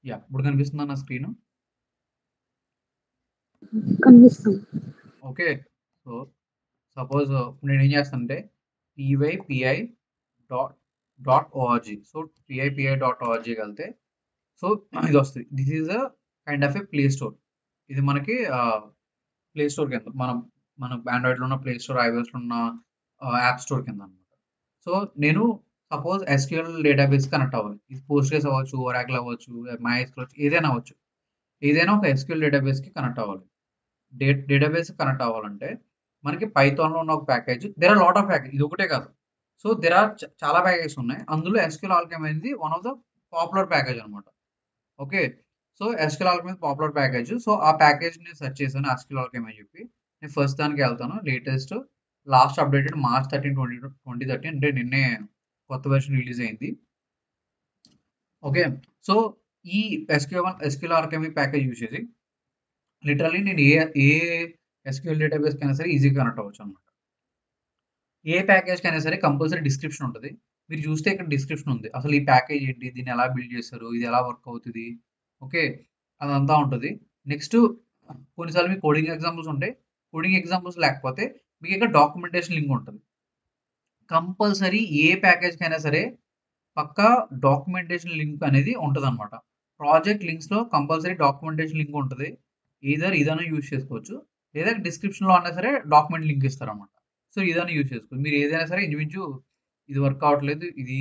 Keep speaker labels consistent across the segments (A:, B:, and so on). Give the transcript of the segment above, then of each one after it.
A: ఇప్పుడు కనిపిస్తుందా నా స్క్రీన్?
B: కనిపిస్తుంది.
A: ఓకే. సో, సపోజ్ నేనేం చేస్తానంటే pypi dot dot ORG. So, pypi.org వెళ్తే సో, ఇదొస్తది. This is a kind of a play store. ఇది మనకి ప్లే స్టోర్ కింద. మన ఆండ్రాయిడ్‌లో ఉన్న ప్లే స్టోర్, ఐఓఎస్‌లో ఉన్న యాప్ స్టోర్ కింద అనమాట. సో, నేను సపోజ్ ఎస్‌క్యూఎల్ డేటాబేస్ కనెక్ట్ అవ్వాలి. ఇది పోస్ట్‌గ్రెస్ అవ్వచ్చు, ఒరాకిల్ అవ్వచ్చు, మైఎస్‌క్యూఎల్ అవ్వచ్చు, ఏదైనా అవ్వచ్చు. ఏదైనా ఒక ఎస్‌క్యూఎల్ డేటాబేస్‌కి కనెక్ట్ అవ్వాలి. డేటాబేస్ కనెక్ట్ అవ్వాలంటే మనకి పైథాన్‌లో ఉన్న ఒక package. There are lot of package. ఇది ఒకటే కాదు. సో, దేర్ ఆర్ చాలా ప్యాకేజెస్ ఉన్నాయి. అందులో ఎస్‌క్యూఎల్ ఆల్కెమ్ అనేది one of the popular package అనమాట. Okay. So, SQL Alchemy popular package. So, ఆ ప్యాకేజ్‌ని సెర్చ్ చేశాను ఎస్‌క్యూఎల్ ఆల్కెమ్ అని చెప్పి. నేను ఫస్ట్ దానికెళ్తాను. లాస్ట్ అప్డేటెడ్ మార్చ్ 13, 2030 అంటే నిన్నే కొత్త వెర్షన్ రిలీజ్ అయింది. ఓకే. సో, ఈ ఎస్‌క్యూఎల్ ఆల్కెమ్ ప్యాకేజ్ యూజ్ చేసి లిటరల్లీ నేను ఏ ఎస్‌క్యూఎల్ డేటాబేస్‌కైనా సరే ఈజీగా కనెక్ట్ అవ్వచ్చనమాట. ఏ ప్యాకేజ్‌కైనా సరే కంపల్సరీ డిస్క్రిప్షన్ ఉంటది. మీరు చూస్తే ఇక్కడ డిస్క్రిప్షన్ ఉంది. అసలు ఈ ప్యాకేజ్ ఏంటి? దీన్ని ఎలా బిల్డ్ చేస్తారు? ఇది ఎలా వర్క్ అవుతది? ఓకే. అదంతా ఉంటది. నెక్స్ట్ కొన్నిసార్లు మీకు కోడింగ్ ఎగ్జాంపుల్స్ ఉంటాయి. కోడింగ్ ఎగ్జాంపుల్స్ లేకపోతే మీకు ఇక్కడ డాక్యుమెంటేషన్ లింక్ ఉంటది. కంపల్సరీ ఏ ప్యాకేజ్‌కైనా సరే పక్కా డాక్యుమెంటేషన్ లింక్ అనేది ఉంటదనమాట. ప్రాజెక్ట్ లింక్స్‌లో కంపల్సరీ డాక్యుమెంటేషన్ లింక్ ఉంటది. ఎయిదర్ ఇదన్నా యూజ్ చేసుకోవచ్చు. లేదా డిస్క్రిప్షన్‌లో అన్నా సరే డాక్యుమెంట్ లింక్ ఇస్తారనమాట. సో, ఇదన్నా యూజ్ చేసుకోవచ్చు. మీరు ఏదైనా సరే ఇంచుమించు ఇది వర్క్ అవ్వట్లేదు. ఇది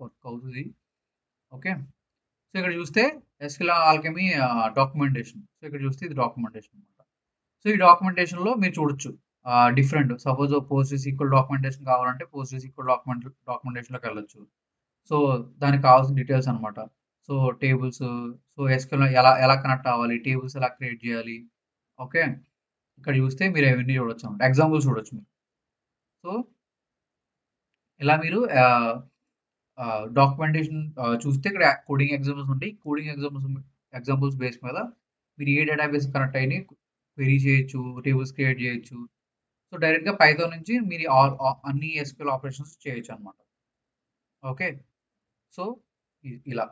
A: వర్క్ అవుతది. ఓకే. సో, ఇక్కడ చూస్తే ఎస్‌క్యూఎల్ ఆల్కెమీ డాక్యుమెంటేషన్. సో, ఇక్కడ చూస్తే ఇది డాక్యుమెంటేషన్ అనమాట. సో, ఈ డాక్యుమెంటేషన్‌లో మీరు చూడొచ్చు. డిఫరెంట్ సపోజ్ పోస్ట్‌గ్రెస్‌క్యూఎల్ డాక్యుమెంటేషన్ కావాలంటే పోస్ట్‌గ్రెస్‌క్యూఎల్ డాక్యుమెంటేషన్‌లోకెళ్ళొచ్చు. సో, దానికి కావాల్సిన డీటెయిల్స్ అనమాట. సో, టేబుల్స్, సో, ఎస్‌క్యూఎల్ ఎలా ఎలా కనెక్ట్ అవ్వాలి? టేబుల్స్ ఎలా క్రియేట్ చేయాలి? ఓకే. ఇక్కడ చూస్తే మీరు అవన్నీ చూడొచ్చనమాట. ఎగ్జాంపుల్స్ చూడొచ్చు మీరు. సో, ఇలా మీరు డాక్యుమెంటేషన్ చూస్తే ఇక్కడ కోడింగ్ ఎగ్జాంపుల్స్ ఉంటాయి. కోడింగ్ ఎగ్జాంపుల్స్ బేస్ మీద మీరు ఏ డేటాబేస్ కనెక్ట్ అయ్యి క్వెరీ చేయొచ్చు, టేబుల్స్ క్రియేట్ చేయొచ్చు. సో, డైరెక్ట్‌గా పైథాన్ నుంచి మీరు అన్ని ఎస్‌క్యూఎల్ ఆపరేషన్స్ చేయొచ్చనమాట. ఓకే. సో, ఇలా.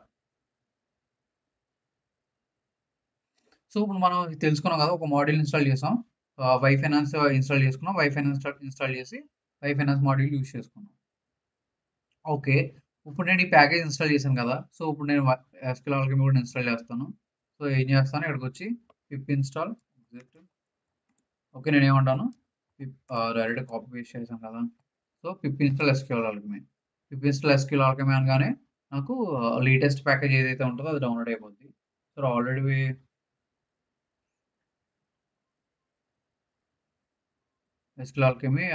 A: సో, ఇప్పుడు మనం తెలుసుకున్నాం కదా! ఒక మాడ్యూల్ ఇన్‌స్టాల్ చేసాం. వై ఫైనాన్స్ ఇన్‌స్టాల్ చేసుకున్నాం. వై ఫైనాన్స్ ఇన్‌స్టాల్ చేసి వై ఫైనాన్స్ మాడ్యూల్ యూజ్ చేసుకున్నాం. ఓకే. ఇప్పుడు నేను ఈ ప్యాకేజ్ ఇన్‌స్టాల్ చేశాను కదా! సో, ఇప్పుడు నేను ఎస్‌క్యూఎల్ ఆల్కెమీ కూడా ఇన్‌స్టాల్ చేస్తాను. సో, ఏం చేస్తాను ఇక్కడికొచ్చి పిప్ ఇన్‌స్టాల్ ఓకే. నేనేమంటాను డైరెక్ట్‌గా కాపీ పేస్ట్ చేశాను కదా! So, pip install SQL Alchemy. Pip install SQL Alchemy అనగానే నాకు లేటెస్ట్ ప్యాకేజ్ ఏదైతే ఉంటదో అది డౌన్‌లోడ్ అయిపోద్ది. So, already SQL Alchemy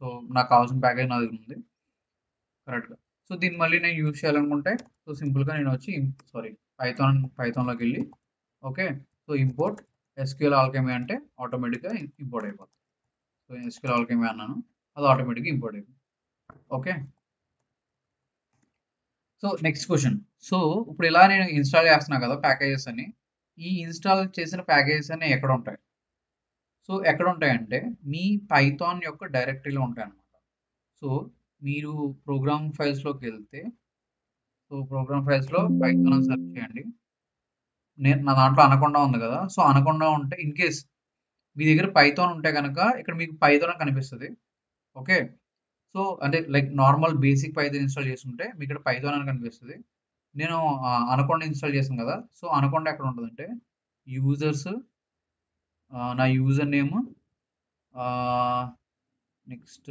A: so, నాకు కావాల్సిన ప్యాకేజ్ నా దగ్గర ఉంది. కరెక్ట్‌గా. సో, దీన్ని మళ్ళీ నేను యూజ్ చేయాలనుకుంటే సో, సింపుల్‌గా నేనొచ్చి పైథాన్‌లోకెళ్ళి okay. So, import SQL Alchemy అంటే ఆటోమేటిక్‌గా ఇంపోర్ట్ అయిపోద్ది. సో, ఎస్‌క్యూఎల్ ఆల్కెమీ అన్నాను. అది ఆటోమేటిక్‌గా ఇంపోర్ట్ అయిపోయింది. Okay. So, next question. So, ఇప్పుడు ఇలా నేను ఇన్‌స్టాల్ చేస్తున్నా కదా! ప్యాకేజెస్ అన్ని. ఈ ఇన్‌స్టాల్ చేసిన ప్యాకేజెస్ అన్ని ఎక్కడుంటాయి? సో, ఎక్కడుంటాయంటే మీ పైథాన్ యొక్క డైరెక్టరీలో ఉంటాయన్నమాట. సో, మీరు ప్రోగ్రామ్ ఫైల్స్‌లోకెళ్తే సో, ప్రోగ్రామ్ ఫైల్స్‌లో పైథాన్ అని సెర్చ్ చేయండి. నా దాంట్లో అనకొండ ఉంది కదా! సో, అనకొండ ఉంటే ఇన్‌కేస్ మీ దగ్గర పైథాన్ ఉంటే గనక ఇక్కడ మీకు పైథాన్ అని కనిపిస్తది. ఓకే. సో, అంటే like normal basic Python install చేసుంటే మీకిక్కడ పైథాన్ అని కనిపిస్తది. నేను అనకొండ ఇన్‌స్టాల్ చేశాను కదా! సో, అనకొండ ఎక్కడ ఉంటదంటే యూజర్స్ నా యూజర్ నేమ్ ఆహ్, నెక్స్ట్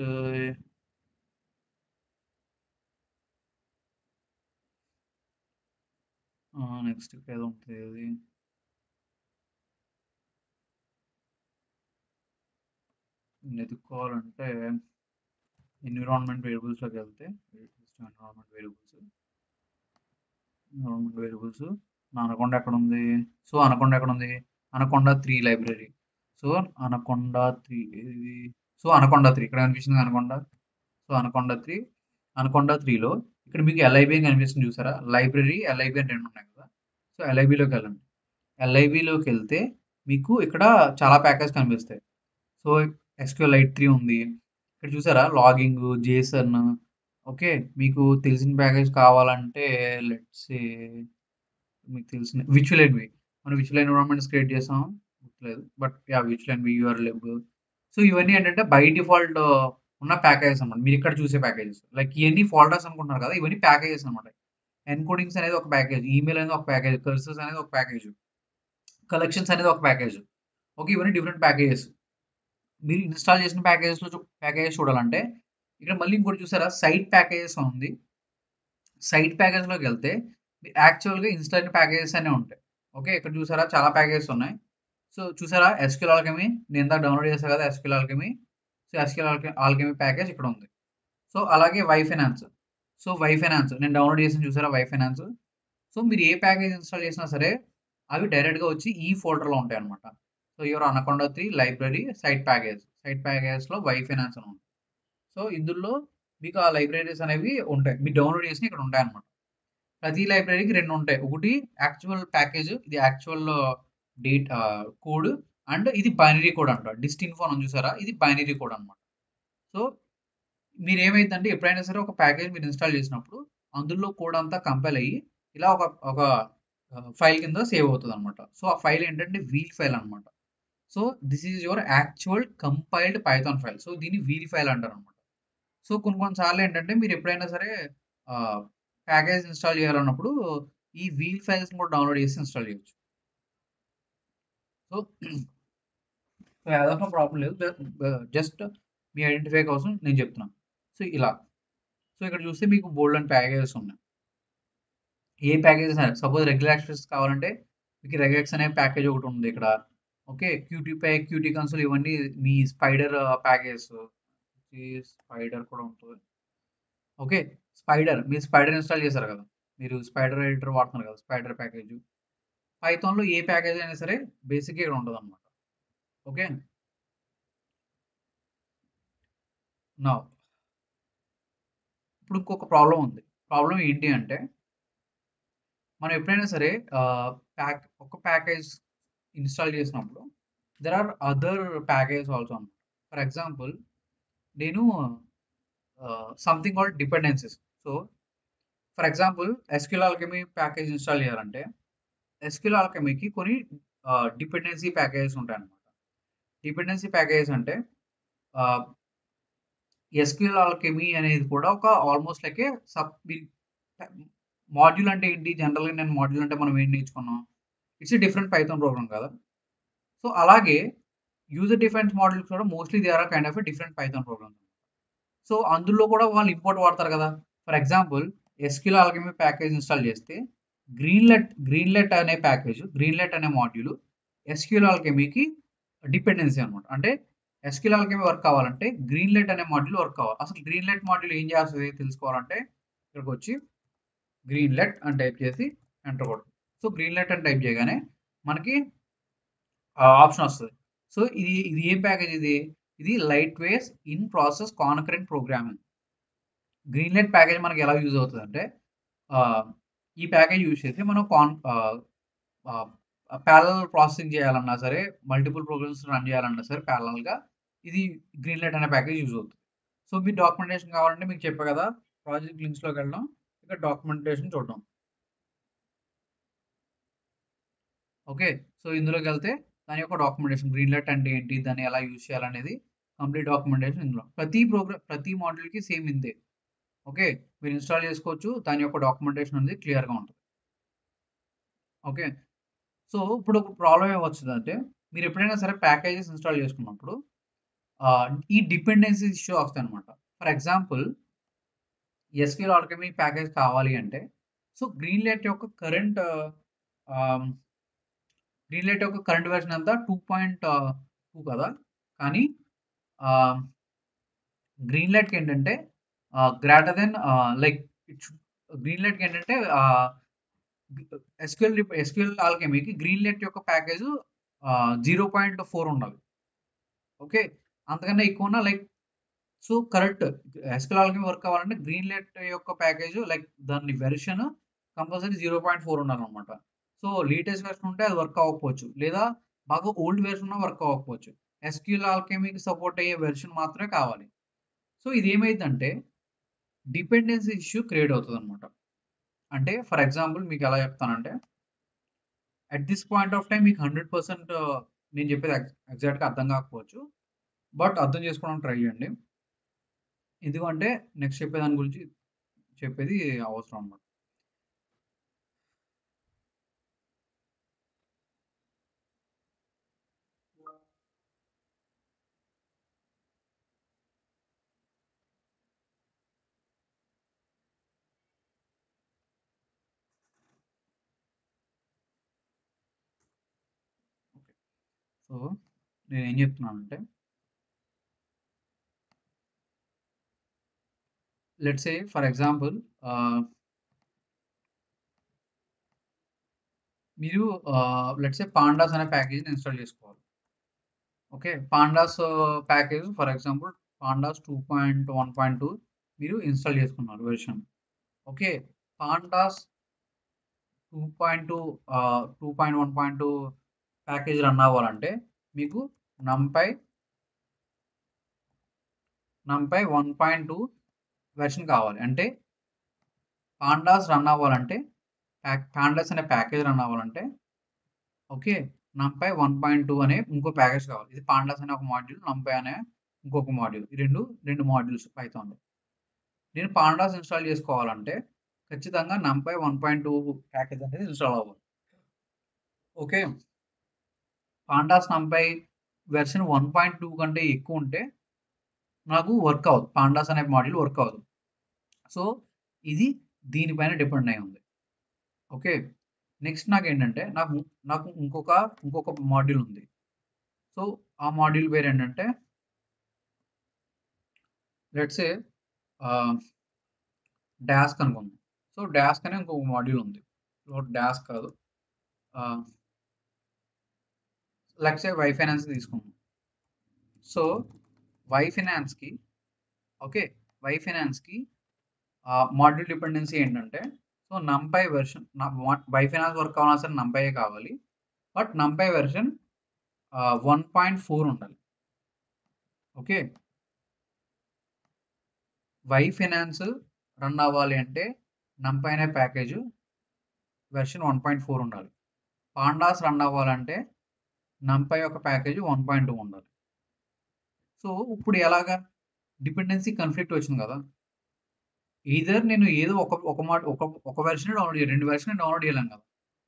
A: నెక్స్ట్ ఇక్కడేదో ఉంటది అది. వెతుక్కోవాలంటే ఎన్విరాన్మెంట్ వేరియబుల్స్‌లోకెళ్తే ఎన్విరాన్మెంట్ వేరియబుల్స్ నా అనకొండ ఎక్కడుంది? సో, అనకొండ ఎక్కడుంది? Anaconda 3 library. సో, అనకొండ 3 ఇది సో, అనకొండ 3 ఇక్కడ కనిపిస్తుంది అనకొండ. సో, అనకొండ 3లో ఇక్కడ మీకు ఎల్ఐబి అని కనిపిస్తుంది చూసారా? లైబ్రరీ, ఎల్ఐబి అని 2 ఉన్నాయి కదా! సో, ఎల్ఐబిలోకెళ్ళండి. ఎల్ఐబిలోకెళ్తే మీకు ఇక్కడ చాలా ప్యాకేజ్ కనిపిస్తాయి. సో, ఎస్‌క్యూఎల్ లైట్ 3 ఉంది. ఇక్కడ చూసారా? Logging, JSON okay. మీకు తెలిసిన ప్యాకేజ్ కావాలంటే లెట్స్ సే మీకు తెలిసిన విర్చువల్ ఎన్వి. మనం విర్చువల్ ఎన్విరాన్మెంట్స్ క్రియేట్ చేసాం గుర్తులేదు. But virtual env, URL. So ఇవన్నీ ఏంటంటే బై డిఫాల్ట్ ఉన్న ప్యాకేజెస్ అనమాట. మీరు ఇక్కడ చూసే ప్యాకేజెస్. లైక్ ఇవన్నీ ఫోల్డర్స్ అనుకుంటున్నారు కదా! ఇవన్నీ ప్యాకేజెస్ అనమాట. ఎన్కోడింగ్స్ అనేది ఒక ప్యాకేజ్, ఈమెయిల్ అనేది ఒక ప్యాకేజ్, కర్సర్స్ అనేది ఒక ప్యాకేజ్, కలెక్షన్స్ అనేది ఒక ప్యాకేజ్. ఓకే, ఇవన్నీ డిఫరెంట్ ప్యాకేజెస్. మీరు ఇన్‌స్టాల్ చేసిన ప్యాకేజెస్ చూడాలంటే ఇక్కడ మళ్ళీ ఇంకోటి చూసారా, సైట్ ప్యాకేజెస్ అని ఉంది. సైట్ ప్యాకేజ్‌లోకెళ్తే యాక్చువల్‌గా ఇన్‌స్టాల్ ప్యాకేజెస్ అనే ఉంటాయి. ఓకే, ఇక్కడ చూసారా చాలా ప్యాకేజెస్ ఉన్నాయి. సో చూసారా, ఎస్‌క్యూఎల్ ఆల్కెమీ నేను ఇందాక డౌన్‌లోడ్ చేశా కదా SQL Alchemy. So SQL alchemy package ఇక్కడ ఉంది. సో అలాగే Y finance. So Y finance నేను డౌన్‌లోడ్ చేశాను చూసారా వై ఫైనాన్స్. సో మీరు ఏ ప్యాకేజ్ ఇన్‌స్టాల్ చేసినా సరే అవి డైరెక్ట్‌గా వచ్చి ఈ ఫోల్డర్‌లో ఉంటాయన్నమాట. So your Anaconda 3 library site package. Site ప్యాకేజెస్‌లో వై ఫైనాన్స్ అని ఉంది. సో ఇందులో మీకు ఆ లైబ్రరీస్ అనేవి ఉంటాయి. మీరు డౌన్‌లోడ్ చేసినవి ఇక్కడ ఉంటాయన్నమాట. ప్రతి లైబ్రరీకి 2 ఉంటాయి. ఒకటి యాక్చువల్ ప్యాకేజ్, ఇది యాక్చువల్ కోడ్, అండ్ ఇది బైనరీ కోడ్ అంట. డిస్ట్ ఇన్ఫో అని చూసారా, ఇది బైనరీ కోడ్ అన్నమాట. సో మీరేమైందంటే ఎప్పుడైనా సరే ఒక ప్యాకేజ్ మీరు ఇన్‌స్టాల్ చేసినప్పుడు అందులో కోడ్ అంతా కంపైల్ అయ్యి ఇలా ఒక ఒక ఫైల్ కింద సేవ్ అవుతదన్నమాట. సో ఆ ఫైల్ ఏంటంటే వీల్ ఫైల్ అన్నమాట. So this is your actual compiled Python file. So దీన్ని వీల్ ఫైల్ అంటారన్నమాట. సో కొన్ని కొన్ని సార్లు ఏంటంటే మీరు ఎప్పుడైనా సరే ప్యాకేజ్ ఇన్‌స్టాల్ చేయాలన్నప్పుడు ఈ వీల్ ఫైల్స్‌ని కూడా డౌన్‌లోడ్ చేసి ఇన్‌స్టాల్ చేయొచ్చు. So as of now problem లేదు. జస్ట్ మీ ఐడెంటిఫై కోసం నేను చెప్తున్నాను. సో ఇలా. సో ఇక్కడ చూస్తే మీకు బోల్డెన్ని ప్యాకేజెస్ ఉన్నాయి. ఏ ప్యాకేజెస్ అయినా సపోజ్ రెగ్యులర్ యాక్సెస్ కావాలంటే మీకు రెగెక్స్ అనే ప్యాకేజ్ ఒకటి ఉంది ఇక్కడ. ఓకే, క్యూటీపై, క్యూటీ కన్సోల్ ఇవన్నీ మీ స్పైడర్ ప్యాకేజెస్. ఈ స్పైడర్ కూడా ఉంటుంది. ఓకే, మీరు స్పైడర్ ఇన్‌స్టాల్ చేశారు కదా! మీరు స్పైడర్ ఎడిటర్ వాడుతున్నారు కదా! Spyder package. పైథాన్‌లో ఏ ప్యాకేజ్ అయినా సరే బేసిక్‌గా ఇక్కడ ఉంటదన్నమాట. ఓకే. నౌ ఇప్పుడు ఇంకొక ప్రాబ్లమ్ ఉంది. ప్రాబ్లమ్ ఏంటి అంటే మనం ఎప్పుడైనా సరే ఒక ప్యాకేజ్ ఇన్‌స్టాల్ చేసినప్పుడు there are other packages also అన్నమాట. ఫర్ ఎగ్జాంపుల్ నేను something called dependencies. So for example SQL alchemy package install చేయాలంటే ఎస్‌క్యూఎల్ ఆల్కెమీకి కొన్ని డిపెండెన్సీ ప్యాకేజెస్ ఉంటాయన్నమాట. డిపెండెన్సీ ప్యాకేజెస్ అంటే ఆహ్, ఎస్‌క్యూఎల్ ఆల్కెమీ అనేది కూడా ఒక ఆల్మోస్ట్ లైక్ ఏ మాడ్యూల్ అంటే ఏంటి? జనరల్‌గా నేను మాడ్యూల్ అంటే మనం ఏం నేర్చుకున్నాం? It's a different Python program కదా! సో అలాగే యూజర్ డిఫైన్డ్ మాడ్యూల్స్ కూడా mostly they are kind of a different Python programs. So అందులో కూడా వాళ్ళు ఇంపోర్ట్ వాడతారు కదా! For example SQL alchemy package install చేస్తే గ్రీన్‌లెట్ అనే మాడ్యూల్ ఎస్‌క్యూఎల్ ఆల్కెమీకి డిపెండెన్సీ అన్నమాట. అంటే ఎస్‌క్యూఎల్ ఆల్కెమీ వర్క్ కావాలంటే గ్రీన్‌లెట్ అనే మాడ్యూల్ వర్క్ కావాలి. అసలు గ్రీన్‌లెట్ మాడ్యూల్ ఏం చేస్తది తెలుసుకోవాలంటే ఇక్కడికొచ్చి గ్రీన్‌లెట్ అని టైప్ చేసి ఎంటర్ కొడతాం. సో గ్రీన్‌లెట్ అని టైప్ చేయగానే మనకి ఆప్షన్ వస్తది. సో ఇది ఏం ప్యాకేజ్ ఇది? ఇది light weight in process concurrent programming. Greenlet package మనకి ఎలా యూజ్ అవుతదంటే ఆహ్, ఈ ప్యాకేజ్ యూజ్ చేసి మనం ఆహ్, పారలెల్ ప్రాసెసింగ్ చేయాలన్నా సరే, మల్టిపుల్ ప్రోగ్రామ్స్ రన్ చేయాలన్నా సరే పారలెల్‌గా ఇది గ్రీన్‌లెట్ అనే ప్యాకేజ్ యూజ్ అవుతుంది. సో మీ డాక్యుమెంటేషన్ కావాలంటే మీకు చెప్పా కదా! ప్రాజెక్ట్ లింక్స్‌లోకి వెళ్ళడం, ఇక్కడ డాక్యుమెంటేషన్ చూడడం. ఓకే. సో ఇందులోకెళ్తే దాని యొక్క డాక్యుమెంటేషన్ గ్రీన్‌లెట్ అంటే ఏంటి? దాన్ని ఎలా యూజ్ చేయాలనేది కంప్లీట్ డాక్యుమెంటేషన్ ఇందులో. ప్రతి మాడ్యూల్‌కి సేమ్ ఇంతే. ఓకే. మీరు ఇన్‌స్టాల్ చేసుకోవచ్చు. దాని యొక్క డాక్యుమెంటేషన్ అనేది క్లియర్‌గా ఉంటది. ఓకే. సో ఇప్పుడు ఒక ప్రాబ్లమ్ ఏమొచ్చిందంటే మీరు ఎప్పుడైనా సరే ప్యాకేజెస్ ఇన్‌స్టాల్ చేసుకున్నప్పుడు ఈ డిపెండెన్సీస్ ఇష్యూ వస్తాయన్నమాట. For example SQL alchemy package కావాలి అంటే సో ఆహ్, గ్రీన్‌లైట్ యొక్క కరెంట్ వెర్షన్ ఎంత 2.2 కదా! కానీ ఆహ్, గ్రీన్‌లైట్‌కి ఏంటంటే greater than like it should గ్రీన్‌లైట్‌కి ఏంటంటే ఎస్‌క్యూఎల్ ఆల్కెమీకి గ్రీన్‌లైట్ యొక్క ప్యాకేజ్ 0.4 ఉండాలి. ఓకే. అంతకన్నా ఎక్కువ ఉన్నా like so correct SQL Alchemy work అవ్వాలంటే గ్రీన్‌లైట్ యొక్క ప్యాకేజ్ లైక్ దాని వెర్షన్ కంపల్సరీ 0.4 ఉండాలన్నమాట. సో లేటెస్ట్ వెర్షన్ ఉంటే అది వర్క్ అవ్వకపోవచ్చు. లేదా బాగా ఓల్డ్ వెర్షన్ ఉన్నా వర్క్ అవ్వకపోవచ్చు. ఎస్‌క్యూఎల్ ఆల్కెమీకి సపోర్ట్ అయ్యే వెర్షన్ మాత్రమే కావాలి. సో ఇదేమైద్దంటే డిపెండెన్సీ ఇష్యూ క్రియేట్ అవుతదన్నమాట. అంటే ఫర్ ఎగ్జాంపుల్ మీకు ఎలా చెప్తానంటే at this point of time మీకు 100% నేను చెప్పేది ఎగ్జాక్ట్గా అర్థం కాకపోవచ్చు, బట్ అర్థం చేసుకోవడానికి ట్రై చేయండి. ఎందుకంటే నెక్స్ట్ చెప్పేదాని గురించి చెప్పేది అవసరం అన్నమాట. సో నేను ఏం చెప్తున్నానంటే, లెట్స్ సే ఫర్ ఎగ్జాంపుల్ మీరు లెట్స్ సే పాండాస్ అనే ప్యాకేజ్ని ఇన్స్టాల్ చేసుకోవాలి. Okay, pandas package for example pandas 2.1.2 మీరు ఇన్స్టాల్ చేసుకున్నారు version. Okay, pandas 2.2 2.1.2 package run అవ్వాలంటే మీకు numpy 1.2 వెర్షన్ కావాలి. అంటే పాండాస్ రన్ అవ్వాలంటే, పాండాస్ అనే ప్యాకేజ్ రన్ అవ్వాలంటే ఓకే, numpy 1.2 అనే ఇంకో ప్యాకేజ్ కావాలి. ఇది పాండాస్ అనే ఒక మాడ్యూల్, numpy అనే ఇంకొక మాడ్యూల్. ఈ రెండు మాడ్యూల్స్ పైథాన్లో. నేను పాండాస్ ఇన్స్టాల్ చేసుకోవాలంటే ఖచ్చితంగా numpy 1.2 ప్యాకేజ్ అనేది ఇన్స్టాల్ అవ్వాలి. ఓకే, పాండాస్ numpy వెర్షన్ 1.2 కంటే ఎక్కువ ఉంటే నాకు వర్క్ అవ్వదు, పాండాస్ అనే మాడ్యూల్ వర్క్ అవ్వదు. సో ఇది దీనిపైన డిపెండ్ అయి ఉంది. ఓకే, నెక్స్ట్ నాకేంటంటే నాకు ఇంకొక మాడ్యూల్ ఉంది. సో ఆ మాడ్యూల్ పేరు ఏంటంటే లెట్స్ సే డాస్క్ అనుకుందాం. సో డాస్క్ అనే ఇంకొక మాడ్యూల్ ఉంది. డాస్క్ కాదు, లెట్స్ సే వై ఫైనాన్స్ తీసుకుందాం. సో వై ఫైనాన్స్కి ఓకే, వై ఫైనాన్స్కి మాడ్యూల్ డిపెండెన్సీ ఏంటంటే, so numpy version Y finance work కావాల్సిన numpy కావాలి, బట్ numpy వెర్షన్ 1.4 ఉండాలి. ఓకే, వై ఫైనాన్స్ రన్ అవ్వాలి అంటే numpy అనే ప్యాకేజ్ వెర్షన్ 1.4 ఉండాలి. పాండాస్ రన్ అవ్వాలంటే numpy యొక్క ప్యాకేజ్ 1.2 ఉండాలి. సో ఇప్పుడు ఎలాగా డిపెండెన్సీ కన్ఫ్లిక్ట్ వచ్చింది కదా, ఈధర్ నేను ఏదో ఒక వెర్షన్ డౌన్లోడ్ చేయాలి, 2 వెర్షన్ డౌన్లోడ్ చేయలేను కదా.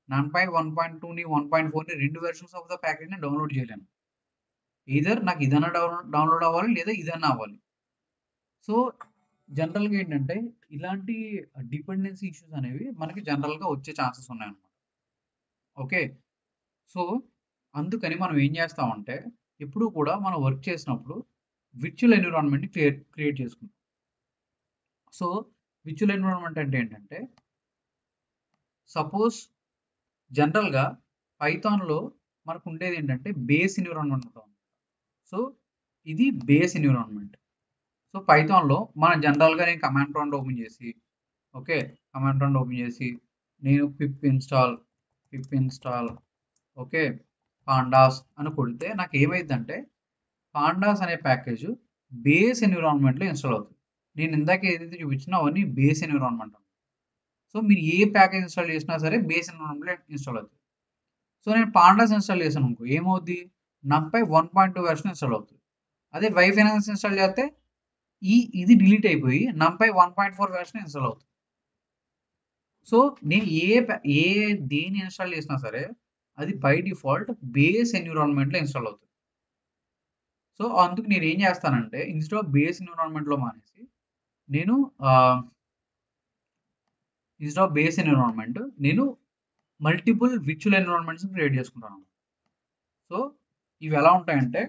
A: numpy 1.2ని 1.4ని 2 వెర్షన్స్ ఆఫ్ ద ప్యాకేజ్ని డౌన్లోడ్ చేయలేను. ఈధర్ నాకు ఇదన్నా డౌన్లోడ్ అవ్వాలి, లేదా ఇదన్నా అవ్వాలి. సో జనరల్గా ఏంటంటే ఇలాంటి డిపెండెన్సీ ఇష్యూస్ అనేవి మనకి జనరల్గా వచ్చే ఛాన్సెస్ ఉన్నాయన్నమాట. ఓకే, సో అందుకని మనం ఏం చేస్తామంటే ఎప్పుడు కూడా మనం వర్క్ చేసినప్పుడు విర్చువల్ ఎన్విరాన్మెంట్ని క్రియేట్ చేసుకుంటాం. సో విర్చువల్ ఎన్విరాన్మెంట్ అంటే ఏంటంటే, సపోజ్ జనరల్గా పైథాన్లో మనకు ఉండేది ఏంటంటే బేస్ ఎన్విరాన్మెంట్ ఉంటుంది. సో ఇది బేస్ ఎన్విరాన్మెంట్. సో పైథాన్లో మనం జనరల్గా నేను కమాండ్ ప్రాంప్ట్ ఓపెన్ చేసి ఓకే, కమాండ్ ప్రాంప్ట్ ఓపెన్ చేసి నేను పిప్ ఇన్స్టాల్ ఓకే పాండాస్ అని కొడితే నాకు ఏమైందంటే పాండాస్ అనే ప్యాకేజ్ బేస్ ఎన్విరాన్మెంట్లో ఇన్స్టాల్ అవుతుంది. నేను ఇందాక ఏదైతే చూపించినా అవన్నీ బేస్ ఎన్విరాన్మెంట్. సో మీరు ఏ ప్యాకేజ్ ఇన్స్టాల్ చేసినా సరే బేస్ ఎన్విరాన్మెంట్లో ఇన్స్టాల్ అవుతుంది. సో నేను పాండాస్ ఇన్స్టాల్ చేశాను అనుకో, ఏమవుద్ది, numpy 1.2 వెర్షన్ ఇన్స్టాల్ అవుతుంది. అదే వై ఫైనాన్స్ ఇన్స్టాల్ చేస్తే ఇది డిలీట్ అయిపోయి numpy 1.4 వెర్షన్ ఇన్స్టాల్ అవుతుంది. సో నేను దేని ఇన్స్టాల్ చేసినా సరే అది బై డిఫాల్ట్ బేస్ ఎన్విరాన్మెంట్లో ఇన్స్టాల్ అవుతుంది. సో అందుకు నేను ఏం చేస్తానంటే ఇన్స్టెడ్ ఆఫ్ బేస్ ఎన్విరాన్మెంట్లో మానేసి నేను ఇన్స్టెడ్ ఆఫ్ బేస్ ఎన్విరాన్మెంట్ నేను మల్టిపుల్ విర్చువల్ ఎన్విరాన్మెంట్స్ క్రియేట్ చేసుకుంటాను. సో ఇవి ఎలా ఉంటాయంటే,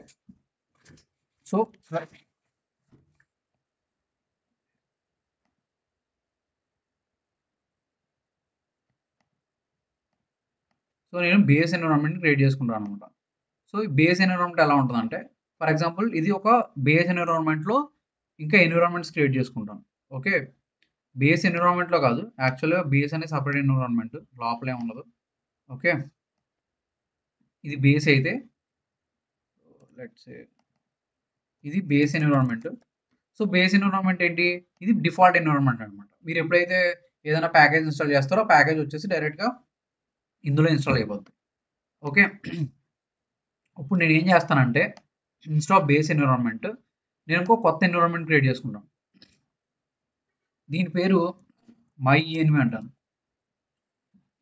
A: సో నేను బేస్ ఎన్విరాన్మెంట్ క్రియేట్ చేసుకుంటాను అనమాట. సో ఈ బేస్ ఎన్విరాన్మెంట్ ఎలా ఉంటుందంటే, ఫర్ ఎగ్జాంపుల్ ఇది ఒక బేస్ ఎన్విరాన్మెంట్లో ఇంకా ఎన్విరాన్మెంట్స్ క్రియేట్ చేసుకుంటాను. ఓకే, బేస్ ఎన్విరాన్మెంట్లో కాదు, యాక్చువల్గా బేస్ అనేది సపరేట్ ఎన్విరాన్మెంట్, లోపలే ఉండదు. ఓకే, ఇది బేస్ అయితే లెట్స్ సే ఇది base environment. So base environment ఏంటి, ఇది డిఫాల్ట్ ఎన్విరాన్మెంట్ అనమాట. మీరు ఎప్పుడైతే ఏదైనా ప్యాకేజ్ ఇన్స్టాల్ చేస్తారో ఆ ప్యాకేజ్ వచ్చేసి డైరెక్ట్గా ఇందులో ఇన్స్టాల్ అయిపోతుంది. ఓకే. ఇప్పుడు నేను ఏం చేస్తానంటే ఇన్స్టా ఆఫ్ బేస్ ఎన్విరాన్మెంట్ నేను ఇంకో కొత్త ఎన్విరాన్మెంట్ క్రియేట్ చేసుకుంటాను. దీని పేరు మై ఎన్వి అంటాను.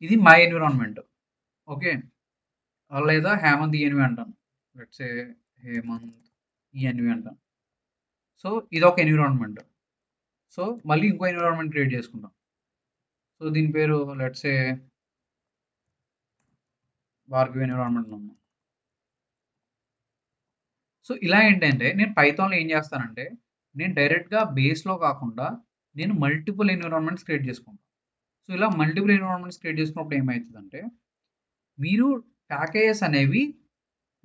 A: ఇది మై ఎన్విరాన్మెంట్. ఓకే. లేదా హేమంత్ ఈఎన్వి అంటాను. లెట్స్ సే హేమంత్ ఈఎన్వి అంటాను. సో ఇది ఒక ఎన్విరాన్మెంట్. సో మళ్ళీ ఇంకో ఎన్విరాన్మెంట్ క్రియేట్ చేసుకుంటాం. సో దీని పేరు లెట్స్ సే భార్గవి ఎన్విరాన్మెంట్ ఉంది. సో ఇలా ఏంటంటే నేను పైథాన్లో ఏం చేస్తానంటే నేను డైరెక్ట్గా బేస్లో కాకుండా నేను మల్టిపుల్ ఎన్విరాన్మెంట్స్ క్రియేట్ చేసుకుంటాను. సో ఇలా మల్టిపుల్ ఎన్విరాన్మెంట్స్ క్రియేట్ చేసుకున్నప్పుడు ఏమవుతుందంటే మీరు ప్యాకేజెస్ అనేవి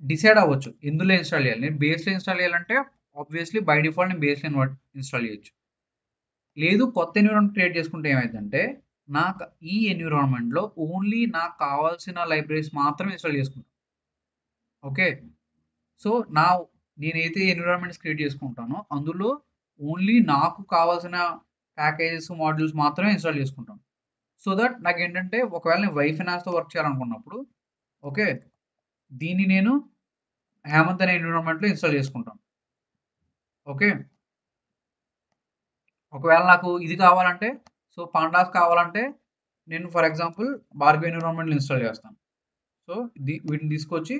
A: డిసైడ్ అవ్వచ్చు ఎందులో ఇన్స్టాల్ చేయాలి. నేను బేస్లో ఇన్స్టాల్ చేయాలంటే ఆబ్వియస్లీ బై డిఫాల్ట్ నేను బేస్లో ఇన్స్టాల్ చేయొచ్చు. లేదు కొత్త ఎన్విరాన్మెంట్ క్రియేట్ చేసుకుంటే ఏమైందంటే నాకు ఈ ఎన్విరాన్మెంట్లో ఓన్లీ నాకు కావాల్సిన లైబ్రరీస్ మాత్రమే ఇన్స్టాల్ చేసుకుంటాను. ఓకే. సో నేనైతే ఎన్విరాన్మెంట్స్ క్రియేట్ చేసుకుంటానో అందులో ఓన్లీ నాకు కావాల్సిన ప్యాకేజెస్ మాడ్యూల్స్ మాత్రమే ఇన్స్టాల్ చేసుకుంటాను. సో దట్ నాకేంటంటే ఒకవేళ నేను వైఫైనాన్స్తో వర్క్ చేయాలనుకున్నప్పుడు ఓకే దీన్ని నేను హేమంత్ అనే ఎన్విరాన్మెంట్లో ఇన్స్టాల్ చేసుకుంటాను. ఓకే. ఒకవేళ నాకు ఇది కావాలంటే సో పాండాస్ కావాలంటే నేను ఫర్ ఎగ్జాంపుల్ భార్గవి ఎన్విరాన్మెంట్లో ఇన్స్టాల్ చేస్తాను. సో వీటిని తీసుకొచ్చి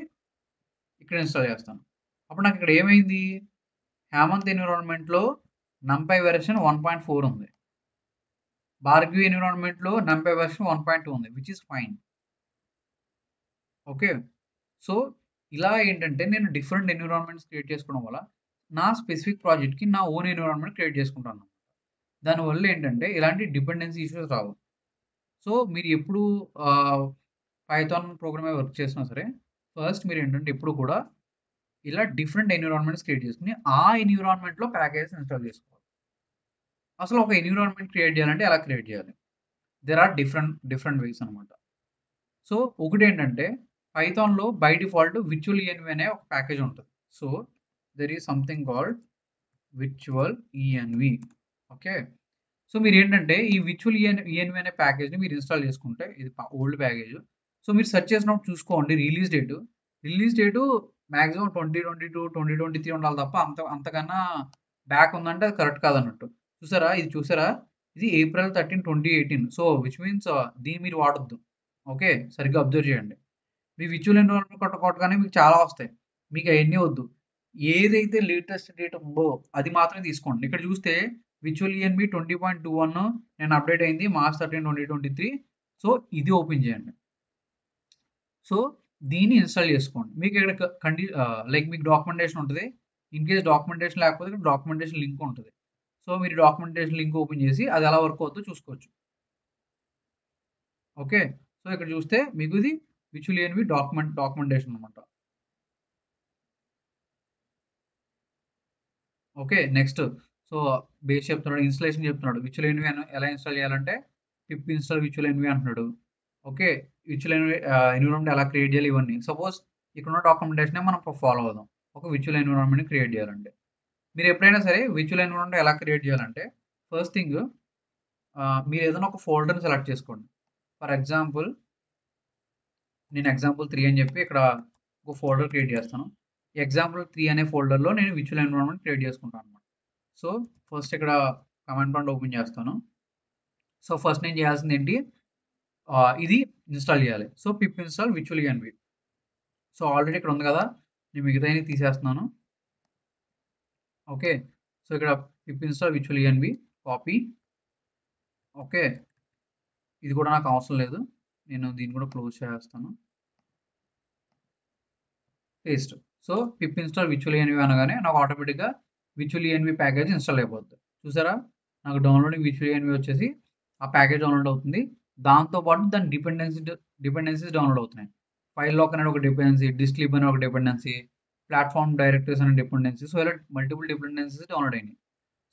A: ఇక్కడ ఇన్స్టాల్ చేస్తాను. అప్పుడు నాకు ఇక్కడ ఏమైంది హేమంత్ ఎన్విరాన్మెంట్లో నంపై వెర్షన్ 1.4 ఉంది. భార్గవి ఎన్విరాన్మెంట్లో నంపై వెర్షన్ 1.2 ఉంది which is fine. Okay. So ఇలా ఏంటంటే నేను డిఫరెంట్ ఎన్విరాన్మెంట్స్ క్రియేట్ చేసుకోవడం వల్ల నా స్పెసిఫిక్ ప్రాజెక్ట్కి నా ఓన్ ఎన్విరాన్మెంట్ క్రియేట్ చేసుకుంటాను. దానివల్ల ఏంటంటే ఇలాంటి డిపెండెన్సీ ఇష్యూస్ రావు. సో మీరు ఎప్పుడు పైథాన్ ప్రోగ్రామ్ వర్క్ చేసినా సరే ఫస్ట్ మీరు ఏంటంటే ఎప్పుడు కూడా ఇలా డిఫరెంట్ ఎన్విరాన్మెంట్స్ క్రియేట్ చేసుకుని ఆ ఎన్విరాన్మెంట్లో ప్యాకేజెస్ ఇన్స్టాల్ చేసుకోవాలి. అసలు ఒక ఎన్విరాన్మెంట్ క్రియేట్ చేయాలంటే ఎలా క్రియేట్ చేయాలి? దేర్ ఆర్ డిఫరెంట్ వేస్ అనమాట. సో ఒకటేంటంటే పైథాన్లో బై డిఫాల్ట్ విర్చువల్ ఈఎన్వి అనే ఒక ప్యాకేజ్ ఉంటుంది. So there is something called virtual ENV. Okay. So మీరు ఏంటంటే ఈ విర్చువల్ ఈఎన్వి అనే ప్యాకేజ్ని మీరు ఇన్స్టాల్ చేసుకుంటే ఇది ఓల్డ్ ప్యాకేజ్. సో మీరు సెర్చ్ చేసినప్పుడు చూసుకోండి రిలీజ్ డేటు మ్యాక్సిమం 2022 2023 ఉండాలి తప్ప అంతకన్నా బ్యాక్ ఉందంటే అది కరెక్ట్ కాదన్నట్టు. చూసారా ఇది ఏప్రిల్ 13 2018. సో విచ్ మీన్స్ దీన్ని మీరు వాడొద్దు. ఓకే. సరిగ్గా అబ్జర్వ్ చేయండి. మీ విర్చువల్ ఎన్విరాన్మెంట్ కొట్టగానే మీకు చాలా వస్తాయి. మీకు అవన్నీ వద్దు. ఏదైతే లేటెస్ట్ డేట్ ఉందో అది మాత్రమే తీసుకోండి. ఇక్కడ చూస్తే విర్చువల్ ఈఎన్వి 20.21 నేను అప్డేట్ అయింది మార్చ్ 13 2023. సో ఇది ఓపెన్ చేయండి. సో దీన్ని ఇన్స్టాల్ చేసుకోండి. మీకు ఇక్కడ లైక్ మీకు డాక్యుమెంటేషన్ ఉంటుంది. ఇన్ కేస్ డాక్యుమెంటేషన్ లేకపోతే ఇక్కడ డాక్యుమెంటేషన్ లింక్ ఉంటుంది. సో మీరు డాక్యుమెంటేషన్ లింక్ ఓపెన్ చేసి అది ఎలా వర్క్ అవుతుందో చూసుకోవచ్చు. ఓకే. సో ఇక్కడ చూస్తే మీకు ఇది విర్చువల్ ఈఎన్వి డాక్యుమెంటేషన్ అనమాట. ఓకే. నెక్స్ట్ సో బేస్ చెప్తున్నాడు, ఇన్స్టాలేషన్ చెప్తున్నాడు. విర్చువల్ ఎన్వి ఎలా ఇన్స్టాల్ చేయాలంటే పిప్ ఇన్స్టాల్ విర్చువల్ ఎన్వి అంటున్నాడు. ఓకే. విర్చువల్ ఎన్విరాన్మెంట్ ఎలా క్రియేట్ చేయాలి ఇవన్నీ. సపోజ్ ఇక్కడున్న డాక్యుమెంటేషనే మనం ఫాలో అవుదాం. ఒక విర్చువల్ ఎన్విరాన్మెంట్‌ని క్రియేట్ చేయాలంటే. మీరు ఎప్పుడైనా సరే విర్చువల్ ఎన్విరాన్మెంట్ ఎలా క్రియేట్ చేయాలంటే ఫస్ట్ థింగ్ మీరు ఏదైనా ఒక ఫోల్డర్‌ని సెలెక్ట్ చేసుకోండి. ఫర్ ఎగ్జాంపుల్ నేను ఎగ్జాంపుల్ 3 అని చెప్పి ఇక్కడ ఒక ఫోల్డర్ క్రియేట్ చేస్తాను. ఎగ్జాంపుల్ 3 అనే ఫోల్డర్‌లో నేను విర్చువల్ ఎన్విరాన్మెంట్ క్రియేట్ చేసుకుంటాను అన్నమాట. సో ఫస్ట్ ఇక్కడ కమాండ్ ప్రాంప్ట్ ఓపెన్ చేస్తాను. సో ఫస్ట్ నేను చేయాల్సింది ఏంటి ఇది ఇన్స్టాల్ చేయాలి. So pip install virtual ENV. So already ఇక్కడ ఉంది కదా నేను మిగతాయన్ని తీసేస్తున్నాను. ఓకే. సో ఇక్కడ pip install virtual ENV copy. Okay. ఇది కూడా నాకు అవసరం లేదు. నేను దీన్ని కూడా క్లోజ్ చేస్తాను. Paste. So pip install virtual ENV అనగానే నాకు ఆటోమేటిక్గా విర్చువల్ ఈఎన్వి ప్యాకేజ్ ఇన్స్టాల్ అయిపోద్ది. చూసారా నాకు డౌన్లోడింగ్ విర్చువల్ ఈఎన్వి వచ్చేసి ఆ ప్యాకేజ్ డౌన్లోడ్ అవుతుంది. దాంతోపాటు దాని డిపెండెన్సీస్ డౌన్లోడ్ అవుతున్నాయి. ఫైల్ లాక్ అనేది ఒక డిపెండెన్సీ, డిస్క్లిప్ అనే ఒక డిపెండెన్సీ, ప్లాట్ఫామ్ డైరెక్టరీస్ అనే డిపెండెన్సీ. సో ఇలా మల్టిపుల్ డిపెండెన్సీస్ డౌన్లోడ్ అయినాయి.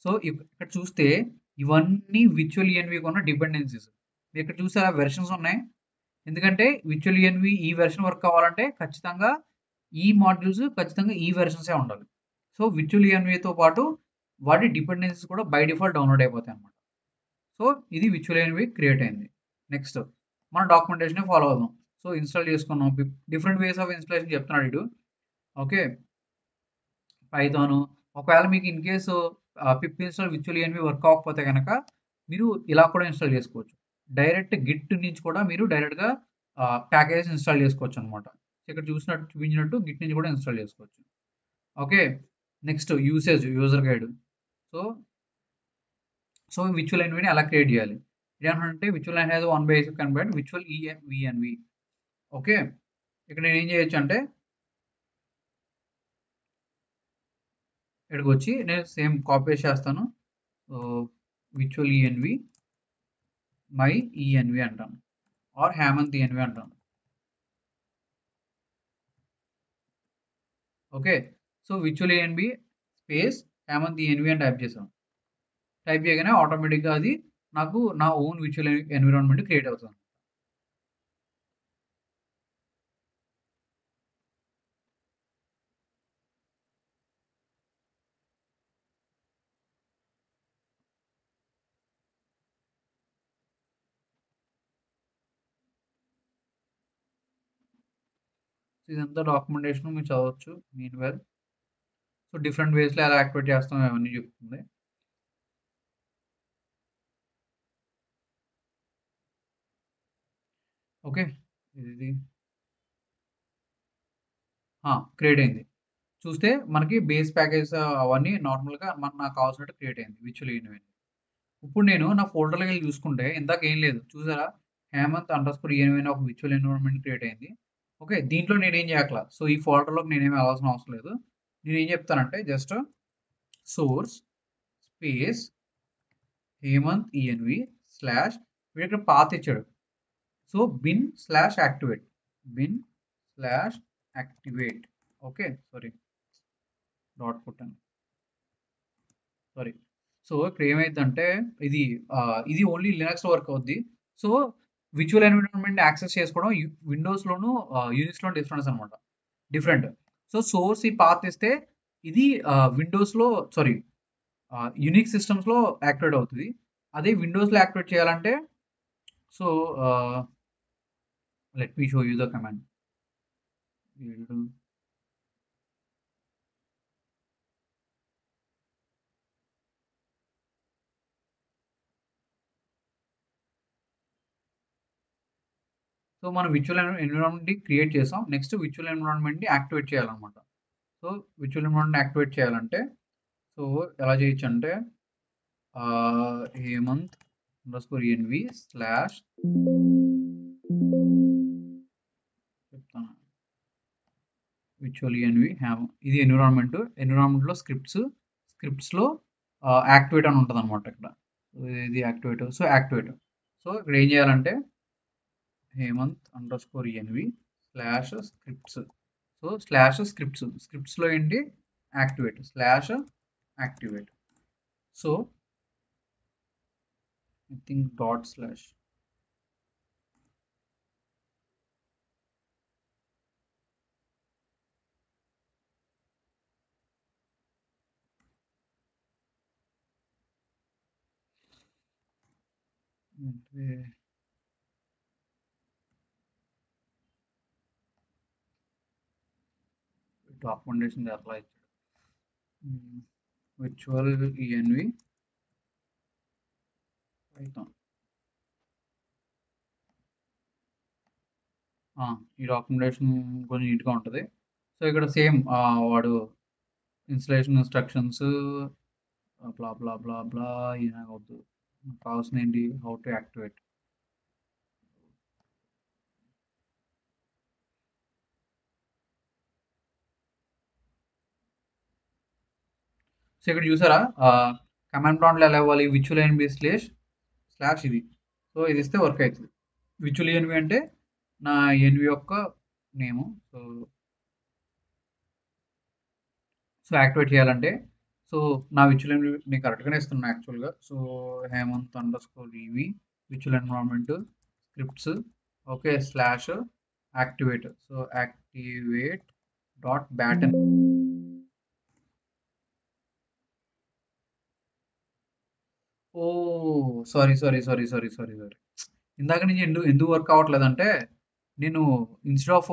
A: సో ఇక్కడ చూస్తే ఇవన్నీ విర్చువల్ ఈఎన్వికి ఉన్న డిపెండెన్సీస్. మీరు ఇక్కడ చూసారా వెర్షన్స్ ఉన్నాయి. ఎందుకంటే విర్చువల్ ఈఎన్వి ఈ వెర్షన్ వర్క్ అవ్వాలంటే ఖచ్చితంగా ఈ మాడ్యూల్స్ ఖచ్చితంగా ఈ వెర్షన్సే ఉండాలి. సో విర్చువల్ ఈఎన్వితో పాటు వాటి డిపెండెన్సీస్ కూడా బై డిఫాల్ట్ డౌన్లోడ్ అయిపోతాయి అన్నమాట. సో ఇది విర్చువల్ ఈఎన్వి క్రియేట్ అయింది. నెక్స్ట్ మన డాక్యుమెంటేషన్ ఫాలో అవుదాం. సో ఇన్స్టాల్ చేసుకున్నాం. డిఫరెంట్ వేస్ ఆఫ్ ఇన్స్టాలేషన్ చెప్తున్నాడు ఇడు. ఓకే. పైథాను. ఒకవేళ మీకు in case pip install virtual ENV work అవ్వకపోతే గనక మీరు ఇలా కూడా ఇన్‌స్టాల్ చేసుకోవచ్చు. డైరెక్ట్ గిట్ నుంచి కూడా మీరు డైరెక్ట్‌గా ప్యాకేజెస్ ఇన్‌స్టాల్ చేసుకోవచ్చనమాట. ఇక్కడ చూపించినట్టు గిట్ నుంచి కూడా ఇన్‌స్టాల్ చేసుకోవచ్చు. Okay. Next user guide. So, virtual ఎన్విని ఎలా క్రియేట్ చేయాలి? ఇదేంటంటే virtual NV has one basic convert virtual VENV. Okay. ఇక్కడ నేనేం చేయొచ్చంటే ఇక్కడికొచ్చి నేను సేమ్ కాపీ పేస్ట్ చేస్తాను. విర్చువల్ ఈఎన్వి మై ఈఎన్వి అంటాను. ఆర్ హేమంత్ ఈఎన్వి అంటాను. Okay. So virtual ENV space Hemanth ENV అని టైప్ చేశాను. టైప్ చేయగానే ఆటోమేటిక్‌గా అది నాకు నా ఓన్ విర్చువల్ ఎన్విరాన్మెంట్ క్రియేట్ అవుతుంది. ఇదంతా డాక్యుమెంటేషన్ మీరు చదవచ్చు మీన్‌వైల్. సో డిఫరెంట్ వేస్‌లో ఎలా యాక్టివేట్ చేస్తాం అవన్నీ చెప్తుంది. ఓకే. ఇది క్రియేట్ అయింది. చూస్తే మనకి బేస్ ప్యాకేజ్ అవన్నీ నార్మల్‌గా నాకు కావాల్సినట్టు క్రియేట్ అయింది విర్చువల్ ఈఎన్వి. ఇప్పుడు నేను నా ఫోల్డర్‌లోకెళ్ళి చూసుకుంటే ఇందాక ఏం లేదు. చూసారా? హేమంత్ అండర్‌స్కోర్ ఈఎన్వి అని ఒక విర్చువల్ ఎన్విరాన్మెంట్ క్రియేట్ అయింది. ఓకే. దీంట్లో నేనేం చేయట్లా. సో ఈ ఫోల్డర్‌లోకి నేనేమి వెళ్ళాల్సిన అవసరం లేదు. నేనేం చెప్తానంటే just source space Hemanth ENV slash వీడిక్కడ పాత్ ఇచ్చాడు. So bin/activate. bin/activate. Okay. Sorry. Dot కొట్టాను. సారీ. సో ఇక్కడ ఏమైద్దంటే ఇది ఇది ఓన్లీ లినక్స్‌లో వర్క్ అవుద్ది. సో విర్చువల్ ఎన్విరాన్మెంట్ యాక్సెస్ చేసుకోవడం విండోస్‌లోను యూనిక్స్‌లోను అనమాట. డిఫరెంట్. సో సోర్స్ ఈ పాత్ ఇస్తే ఇది విండోస్‌లో సారీ యూనిక్స్ సిస్టమ్స్‌లో యాక్టివేట్ అవుతది. అదే విండోస్‌లో యాక్టివేట్ చేయాలంటే so let me show you the command. So మనం విర్చువల్ ఎన్విరాన్మెంట్‌ని క్రియేట్ చేసాం. నెక్స్ట్ విర్చువల్ ఎన్విరాన్మెంట్‌ని యాక్టివేట్ చేయాలన్నమాట. సో విర్చువల్ ఎన్విరాన్మెంట్‌ని యాక్టివేట్ చేయాలంటే సో ఎలా చేయొచ్చంటే హేమంత్ అండర్‌స్కోర్ ఈఎన్వి స్లాష్ చెప్తాను. విర్చువల్ ఈఎన్వి ఇది ఎన్విరాన్మెంట్‌లో స్క్రిప్ట్స్‌లో యాక్టివేట్ అని ఉంటదన్నమాట ఇక్కడ. ఇది యాక్టివేట్. So activate. సో ఇక్కడ ఏం చేయాలంటే Hemanth underscore ENV slash scripts. So స్క్రిప్ట్స్‌లో ఏంటి activate slash activate. So I think dot slash documentation అట్లా ఇచ్చాడు. Virtual ENV Python. ఈ డాక్యుమెంటేషన్ కొంచెం నీట్‌గా ఉంటది. సో ఇక్కడ సేమ్ వాడు ఇన్‌స్టలేషన్ ఇన్‌స్ట్రక్షన్స్ బ్లా బ్లా బ్లా బ్లా ఇలాగ వద్దు. నాకు కావాల్సింది ఏంటి హౌ టు యాక్టివేట్. సో ఇక్కడ చూసారా కమాండ్ ప్రాంప్ట్‌లో ఎలా ఇవ్వాలి విర్చువల్ ఈఎన్వి స్లాష్ ఇది. సో ఇది ఇస్తే వర్క్ అవుతుంది. విర్చువల్ ఈఎన్వి అంటే నా ఈఎన్వి యొక్క నేము. సో యాక్టివేట్ చేయాలంటే సో నా విర్చువల్ ఎన్విరాన్మెంట్ నేను కరెక్ట్‌గానే ఇస్తున్నాను యాక్చువల్‌గా. So Hemanth underscore EV virtual environment scripts okay slash activate. So activate dot baton. Oh! Sorry. ఇందాక నుంచి ఎందుకు వర్క్ అవ్వట్లేదంటే నేను ఇన్‌స్టెడ్ ఆఫ్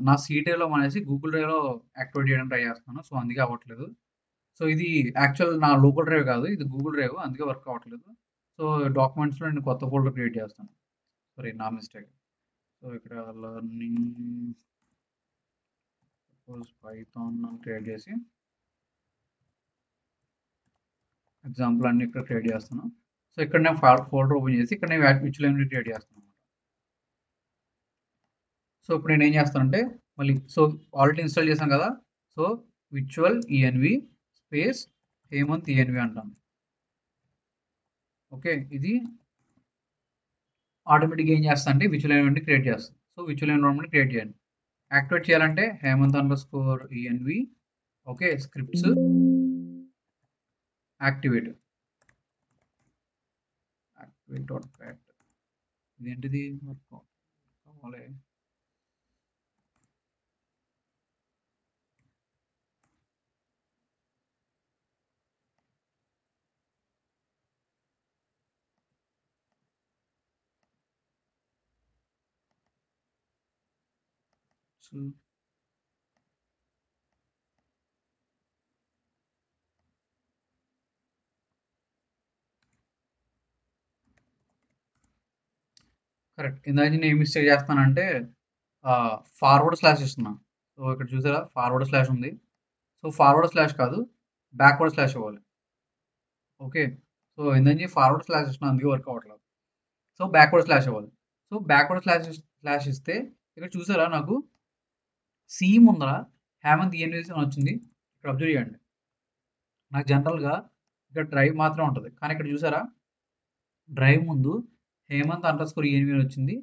A: నా సి డ్రైవ్‌లో మానేసి గూగుల్ డ్రైవ్‌లో యాక్టివేట్ చేయడానికి ట్రై చేస్తున్నాను. సో, అందుకే అవ్వట్లేదు. సో, ఇది యాక్చువల్ నా లోకల్ డ్రైవ్ కాదు. ఇది గూగుల్ డ్రైవ్. అందుకే వర్క్ అవ్వట్లేదు. సో, డాక్యుమెంట్స్‌లో నేను కొత్త ఫోల్డర్ క్రియేట్ చేస్తాను. సారీ నా మిస్టేక్. సో, ఇక్కడ లెర్నింగ్ సపోజ్ పైథాన్ అని క్రియేట్ చేసి ఎగ్జాంపుల్ అన్ని ఇక్కడ క్రియేట్ చేస్తాను. సో, ఇక్కడ నేను ఫోల్డర్ ఓపెన్ చేసి ఇక్కడ నేను విర్చువల్ క్రియేట్ చేస్తాను. సో, ఇప్పుడు నేను ఏం చేస్తానంటే మళ్ళీ ఆల్రెడీ ఇన్‌స్టాల్ చేశాను కదా! So, virtual ENV space Hemanth ENV అంటాను. ఓకే. ఇది ఆటోమేటిక్‌గా ఏం చేస్తా అంటే విర్చువల్ ఎన్విరాన్మెంట్ క్రియేట్ చేస్తుంది. సో, విర్చువల్ ఎన్విరాన్మెంట్ క్రియేట్ చేయండి. యాక్టివేట్ చేయాలంటే Hemanth underscore env okay. Scripts activate. Activate dot bat ఇదేంటిది? కావాలి. So correct. ఇందాక నేను ఏం మిస్టేక్ చేస్తున్నానంటే ఫార్వర్డ్ స్లాష్ ఇస్తున్నా. సో, ఇక్కడ చూసారా ఫార్వర్డ్ స్లాష్ ఉంది. సో, ఫార్వర్డ్ స్లాష్ కాదు బ్యాక్వర్డ్ స్లాష్ ఇవ్వాలి. ఓకే. సో, ఇందాక ఫార్వర్డ్ స్లాష్ ఇస్తున్నా అందుకే వర్క్ అవ్వట్లేదు. సో, బ్యాక్వర్డ్ స్లాష్ ఇవ్వాలి. సో, బ్యాక్వర్డ్ స్లాష్ ఇస్తే ఇక్కడ చూసారా నాకు సి ముందర హేమంత్ ఈఎన్వి అని వచ్చింది. ఇక్కడ అబ్జర్వ్ చేయండి. నాకు జనరల్‌గా ఇక్కడ డ్రైవ్ మాత్రమే ఉంటది. కానీ ఇక్కడ చూసారా డ్రైవ్ ముందు హేమంత్ అండర్‌స్కోర్ ఈఎన్వి అని వచ్చింది.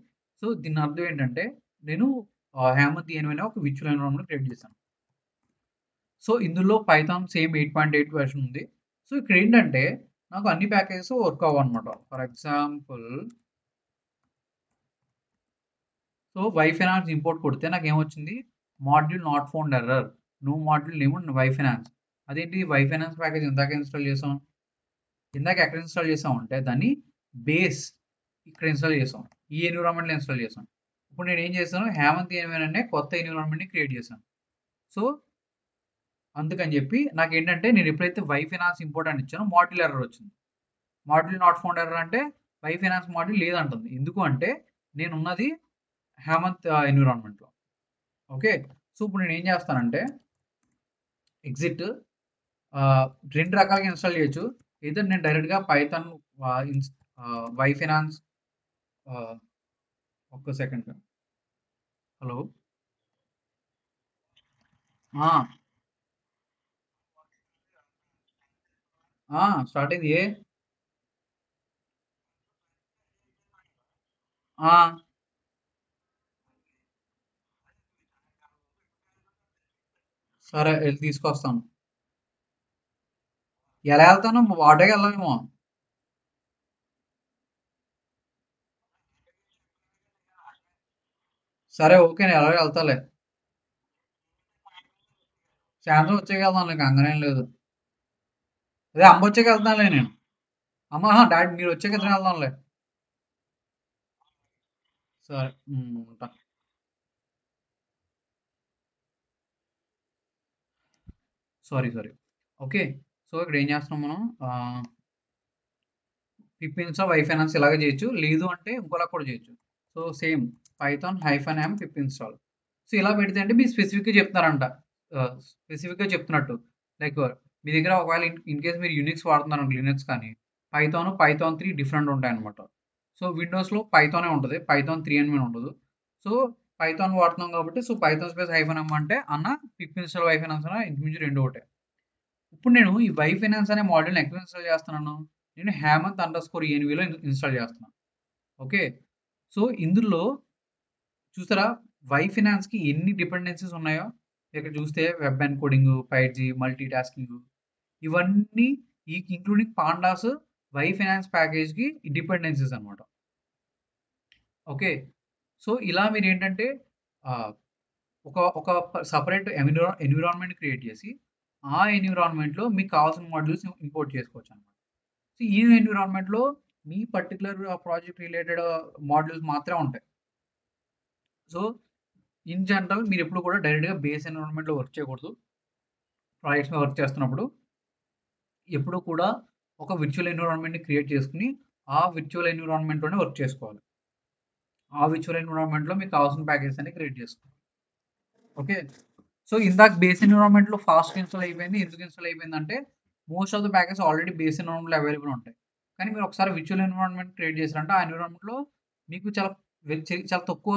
A: సో, దీని అర్థం ఏంటంటే నేను హేమంత్ ఈఎన్వి అనే ఒక విర్చువల్ ఎన్విరాన్మెంట్ క్రియేట్ చేశాను. సో, ఇందులో పైథాన్ సేమ్ 8.8 వెర్షన్ ఉంది. సో, ఇక్కడ ఏంటంటే నాకు అన్ని ప్యాకేజెస్ వర్క్ అవ్వనమాట. For example so, yfinance import కొడితే నాకేమొచ్చింది? Module not found error. No module name yfinance. అదేంటి వైఫైనాన్స్ ప్యాకేజ్ ఇందాక ఇన్‌స్టాల్ చేసాం. ఇందాక ఎక్కడ ఇన్‌స్టాల్ చేసామంటే దాన్ని బేస్ ఇక్కడ ఇన్‌స్టాల్ చేసాం. ఈ ఎన్విరాన్మెంట్‌లో ఇన్‌స్టాల్ చేసాం. ఇప్పుడు నేనేం చేశాను హేమంత్ ఎన్విరాన్మెంట్ అనే కొత్త ఎన్విరాన్మెంట్‌ని క్రియేట్ చేశాను. సో, అందుకని చెప్పి నాకేంటంటే నేను ఎప్పుడైతే వైఫైనాన్స్ ఇంపోర్ట్ అని ఇచ్చానో మాడ్యూల్ ఎర్రర్ వచ్చింది. మాడ్యూల్ నాట్ ఫౌండ్ ఎర్రర్ అంటే వైఫైనాన్స్ మాడ్యూల్ లేదంటుంది. ఎందుకు అంటే నేనున్నది హేమంత్ ఎన్విరాన్మెంట్‌లో. ఓకే. సో, ఇప్పుడు నేనేం చేస్తానంటే ఎగ్జిట్ 2 రకాలుగా ఇన్‌స్టాల్ చేయొచ్చు. ఎయిదర్ నేను డైరెక్ట్‌గా పైథాన్ వైఫైనాన్స్ ఆహ్, ఒక్క సెకండ్. హలో! ఆ! ఆ! స్టార్ట్ అయింది. ఆ! సరే ఎళ్లి తీసుకొస్తాను. ఎలా ఎళ్తాను? ఆటోకి ఎళ్ళమేమో. సరే ఓకే. నేను ఎలాగో ఎళ్తాలే. సాయంత్రం వచ్చాక ఎళ్దాంలే కంగారేం లేదు. అదే అమ్మ వచ్చాక ఎళ్తానులే నేను. డాడీ మీరు వచ్చాక ఇద్దరం ఎళ్దాంలే. సరే. ఉంటా. సారీ. ఓకే. సో, ఇక్కడ ఏం చేస్తున్నాం మనం పిప్ ఇన్‌స్టాల్ వైఫైనాన్స్ ఇలాగే చేయొచ్చు. లేదు అంటే ఇంకోలా కూడా చేయొచ్చు. So, same Python hyphen M pip install. So, ఇలా పెడితే అంటే మీరు స్పెసిఫిక్‌గా చెప్తున్నారంట. స్పెసిఫిక్‌గా చెప్తున్నట్టు. లైక్ మీ దగ్గర ఒకవేళ ఇన్ కేస్ మీరు యూనిక్స్ వాడుతున్నారనుకో లినక్స్ కానీ పైథాన్ 3 డిఫరెంట్ ఉంటాయన్నమాట. సో, విండోస్‌లో పైథానే ఉంటది. పైథాన్ 3 అని ఉండదు. సో, పైథాన్ వాడుతున్నాం కాబట్టి పైథాన్ స్పేస్ హైఫన్ ఎమ్ అంటే పిప్ ఇన్‌స్టాల్ వైఫైనాన్స్ ఇంచుమించు 2 ఒకటే. ఇప్పుడు నేను ఈ వైఫైనాన్స్ అనే మాడ్యూల్‌ని ఎక్కడ ఇన్‌స్టాల్ చేస్తున్నాను? నేను హేమంత్ అండర్‌స్కోర్ ఈఎన్‌విలో ఇన్‌స్టాల్ చేస్తున్నాను. ఓకే. సో, ఇందులో చూసారా వైఫైనాన్స్‌కి ఎన్ని డిపెండెన్సీస్ ఉన్నాయో? ఇక్కడ చూస్తే వెబ్ ఎన్కోడింగ్, పైజీ, మల్టీ టాస్కింగ్ ఇవన్నీ ఇంక్లూడింగ్ పాండాస్ వైఫైనాన్స్ ప్యాకేజ్‌కి డిపెండెన్సీస్ అన్నమాట. ఓకే. సో, ఇలా మీరేంటంటే ఆహ్, ఒక ఒక సెపరేట్ ఎన్విరాన్మెంట్ క్రియేట్ చేసి, ఆ ఎన్విరాన్మెంట్‌లో మీకు కావాల్సిన మాడ్యూల్స్ ఇంపోర్ట్ చేసుకోవచ్చన్నమాట. సో, ఈ ఎన్విరాన్మెంట్‌లో మీ పర్టిక్యులర్ ప్రాజెక్ట్ రిలేటెడ్ మాడ్యూల్స్ మాత్రమే ఉంటాయి. సో ఇన్ జనరల్ మీరు ఎప్పుడు కూడా డైరెక్ట్గా బేస్ ఎన్విరాన్మెంట్లో వర్క్ చేయకూడదు. ప్రాజెక్ట్స్ మీద వర్క్ చేస్తున్నప్పుడు ఎప్పుడు కూడా ఒక విర్చువల్ ఎన్విరాన్మెంట్ని క్రియేట్ చేసుకుని ఆ విర్చువల్ ఎన్విరాన్మెంట్లోనే వర్క్ చేసుకోవాలి. ఆ విర్చువల్ ఎన్విరాన్మెంట్లో మీకు కావాల్సిన ప్యాకేజెస్ అన్ని క్రియేట్ చేసుకోవాలి. ఓకే, సో ఇందాక బేస్ ఎన్విరాన్మెంట్లో ఫాస్ట్ ఇన్స్టాల్ అయిపోయింది. ఎందుకు ఇన్స్టాల్ అయిపోయిందంటే most of the package already base ఎన్విరాన్మెంట్లో అవైలబుల్ ఉంటాయి. కానీ మీరు ఒకసారి విర్చువల్ ఎన్విరాన్మెంట్ క్రియేట్ చేశారంటే ఆ ఎన్విరాన్మెంట్లో మీకు చాలా తక్కువ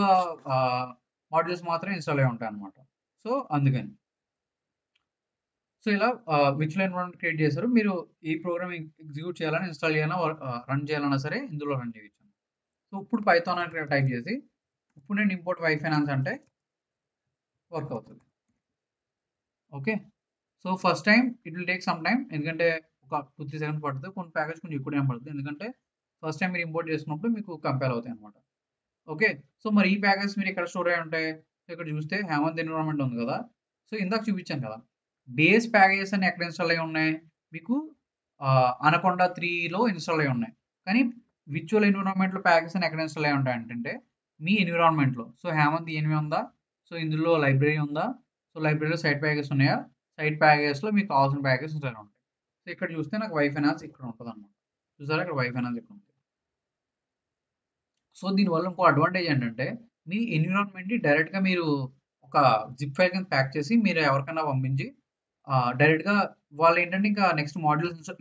A: మాడ్యూల్స్ మాత్రమే ఇన్స్టాల్ అయి ఉంటాయి అన్నమాట. సో అందుకని సో ఇలా విర్చువల్ ఎన్విరాన్మెంట్ క్రియేట్ చేశారు. మీరు ఈ ప్రోగ్రామ్ ఎగ్జిక్యూట్ చేయాలని, ఇన్స్టాల్ చేయాలన్నా, రన్ చేయాలన్నా సరే ఇందులో రన్ చేయొచ్చు. సో ఇప్పుడు పైథాన్ అని టైప్ చేసి ఇప్పుడు నేను ఇంపోర్ట్ వై ఫైనాన్స్ అంటే వర్క్ అవుతుంది. Okay, so first time it will take some time, ఎందుకంటే ఒక 2-3 సెకండ్స్ పడుతుంది. కొన్ని ప్యాకేజ్ కొంచెం ఎక్కువ టైం పడుతుంది, ఎందుకంటే ఫస్ట్ టైం మీరు ఇంపోర్ట్ చేసుకున్నప్పుడు మీకు కంపైల్ అవుతాయి అనమాట. ఓకే, సో మరి ఈ ప్యాకేజ్ మీరు ఇక్కడ స్టోర్ అయి ఉంటాయి. ఇక్కడ చూస్తే హేమంత్ ఎన్విరాన్మెంట్ ఉంది కదా. సో ఇందాక చూపించాను కదా బేస్ ప్యాకేజెస్ అని ఎక్కడ ఇన్స్టాల్ అయి ఉన్నాయి, మీకు అనకొండ 3లో ఇన్స్టాల్ అయి ఉన్నాయి. కానీ విర్చువల్ ఎన్విరాన్మెంట్లో ప్యాకేజెస్ అని ఎక్కడ ఇన్స్టాల్ అయి ఉంటాయి అంటే మీ ఎన్విరాన్మెంట్లో. సో హేమంత్ ఎన్వి ఉందా, సో ఇందులో లైబ్రరీ ఉందా, సో లైబ్రరీలో సైట్ ప్యాకేజెస్ ఉన్నాయా, సైట్ ప్యాకేజెస్లో మీకు కావాల్సిన ప్యాకేజెస్ ఉంటాయి. సో ఇక్కడ చూస్తే నాకు వై ఫైనాన్స్ ఇక్కడ ఉంటుంది అనమాట. చూసారా, ఇక్కడ వై ఫైనాన్స్ ఇక్కడ ఉంటుంది. సో దీనివల్ల ఇంకో అడ్వాంటేజ్ ఏంటంటే మీ ఎన్విరాన్మెంట్ని డైరెక్ట్గా మీరు ఒక జిప్ ఫైల్ కింద ప్యాక్ చేసి మీరు ఎవరికైనా పంపించి డైరెక్ట్గా వాళ్ళు ఏంటంటే ఇంకా నెక్స్ట్ మాడ్యూల్స్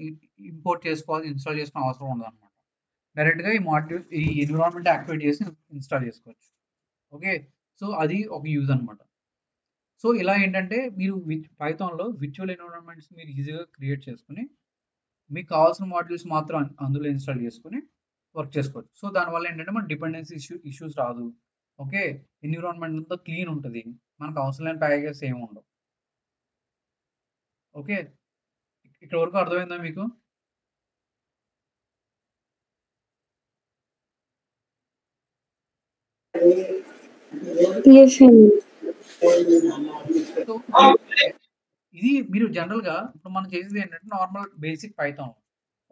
A: ఇంపోర్ట్ చేసుకోవాలి, ఇన్స్టాల్ చేసుకునే అవసరం ఉండదు అనమాట. డైరెక్ట్గా ఈ ఎన్విరాన్మెంట్ యాక్టివేట్ చేసి ఇన్స్టాల్ చేసుకోవచ్చు. ఓకే, సో అది ఒక యూజ్ అనమాట. సో ఇలా ఏంటంటే మీరు పైథాన్లో విర్చువల్ ఎన్విరాన్మెంట్స్ మీరు ఈజీగా క్రియేట్ చేసుకుని మీకు కావాల్సిన మాడ్యూల్స్ మాత్రం అందులో ఇన్స్టాల్ చేసుకుని వర్క్ చేసుకోవచ్చు. సో దానివల్ల ఏంటంటే మన డిపెండెన్సీ ఇష్యూస్ రాదు. ఓకే, ఎన్విరాన్మెంట్ అంతా క్లీన్ ఉంటుంది, మనకు అవసరం లేని ప్యాకేజెస్ ఏమి ఉండవు. ఓకే, ఇక్కడ వరకు అర్థమైందా మీకు? సో ఇది మీరు జనరల్గా ఇప్పుడు మనం చేసేది ఏంటంటే నార్మల్ బేసిక్ పైథాన్.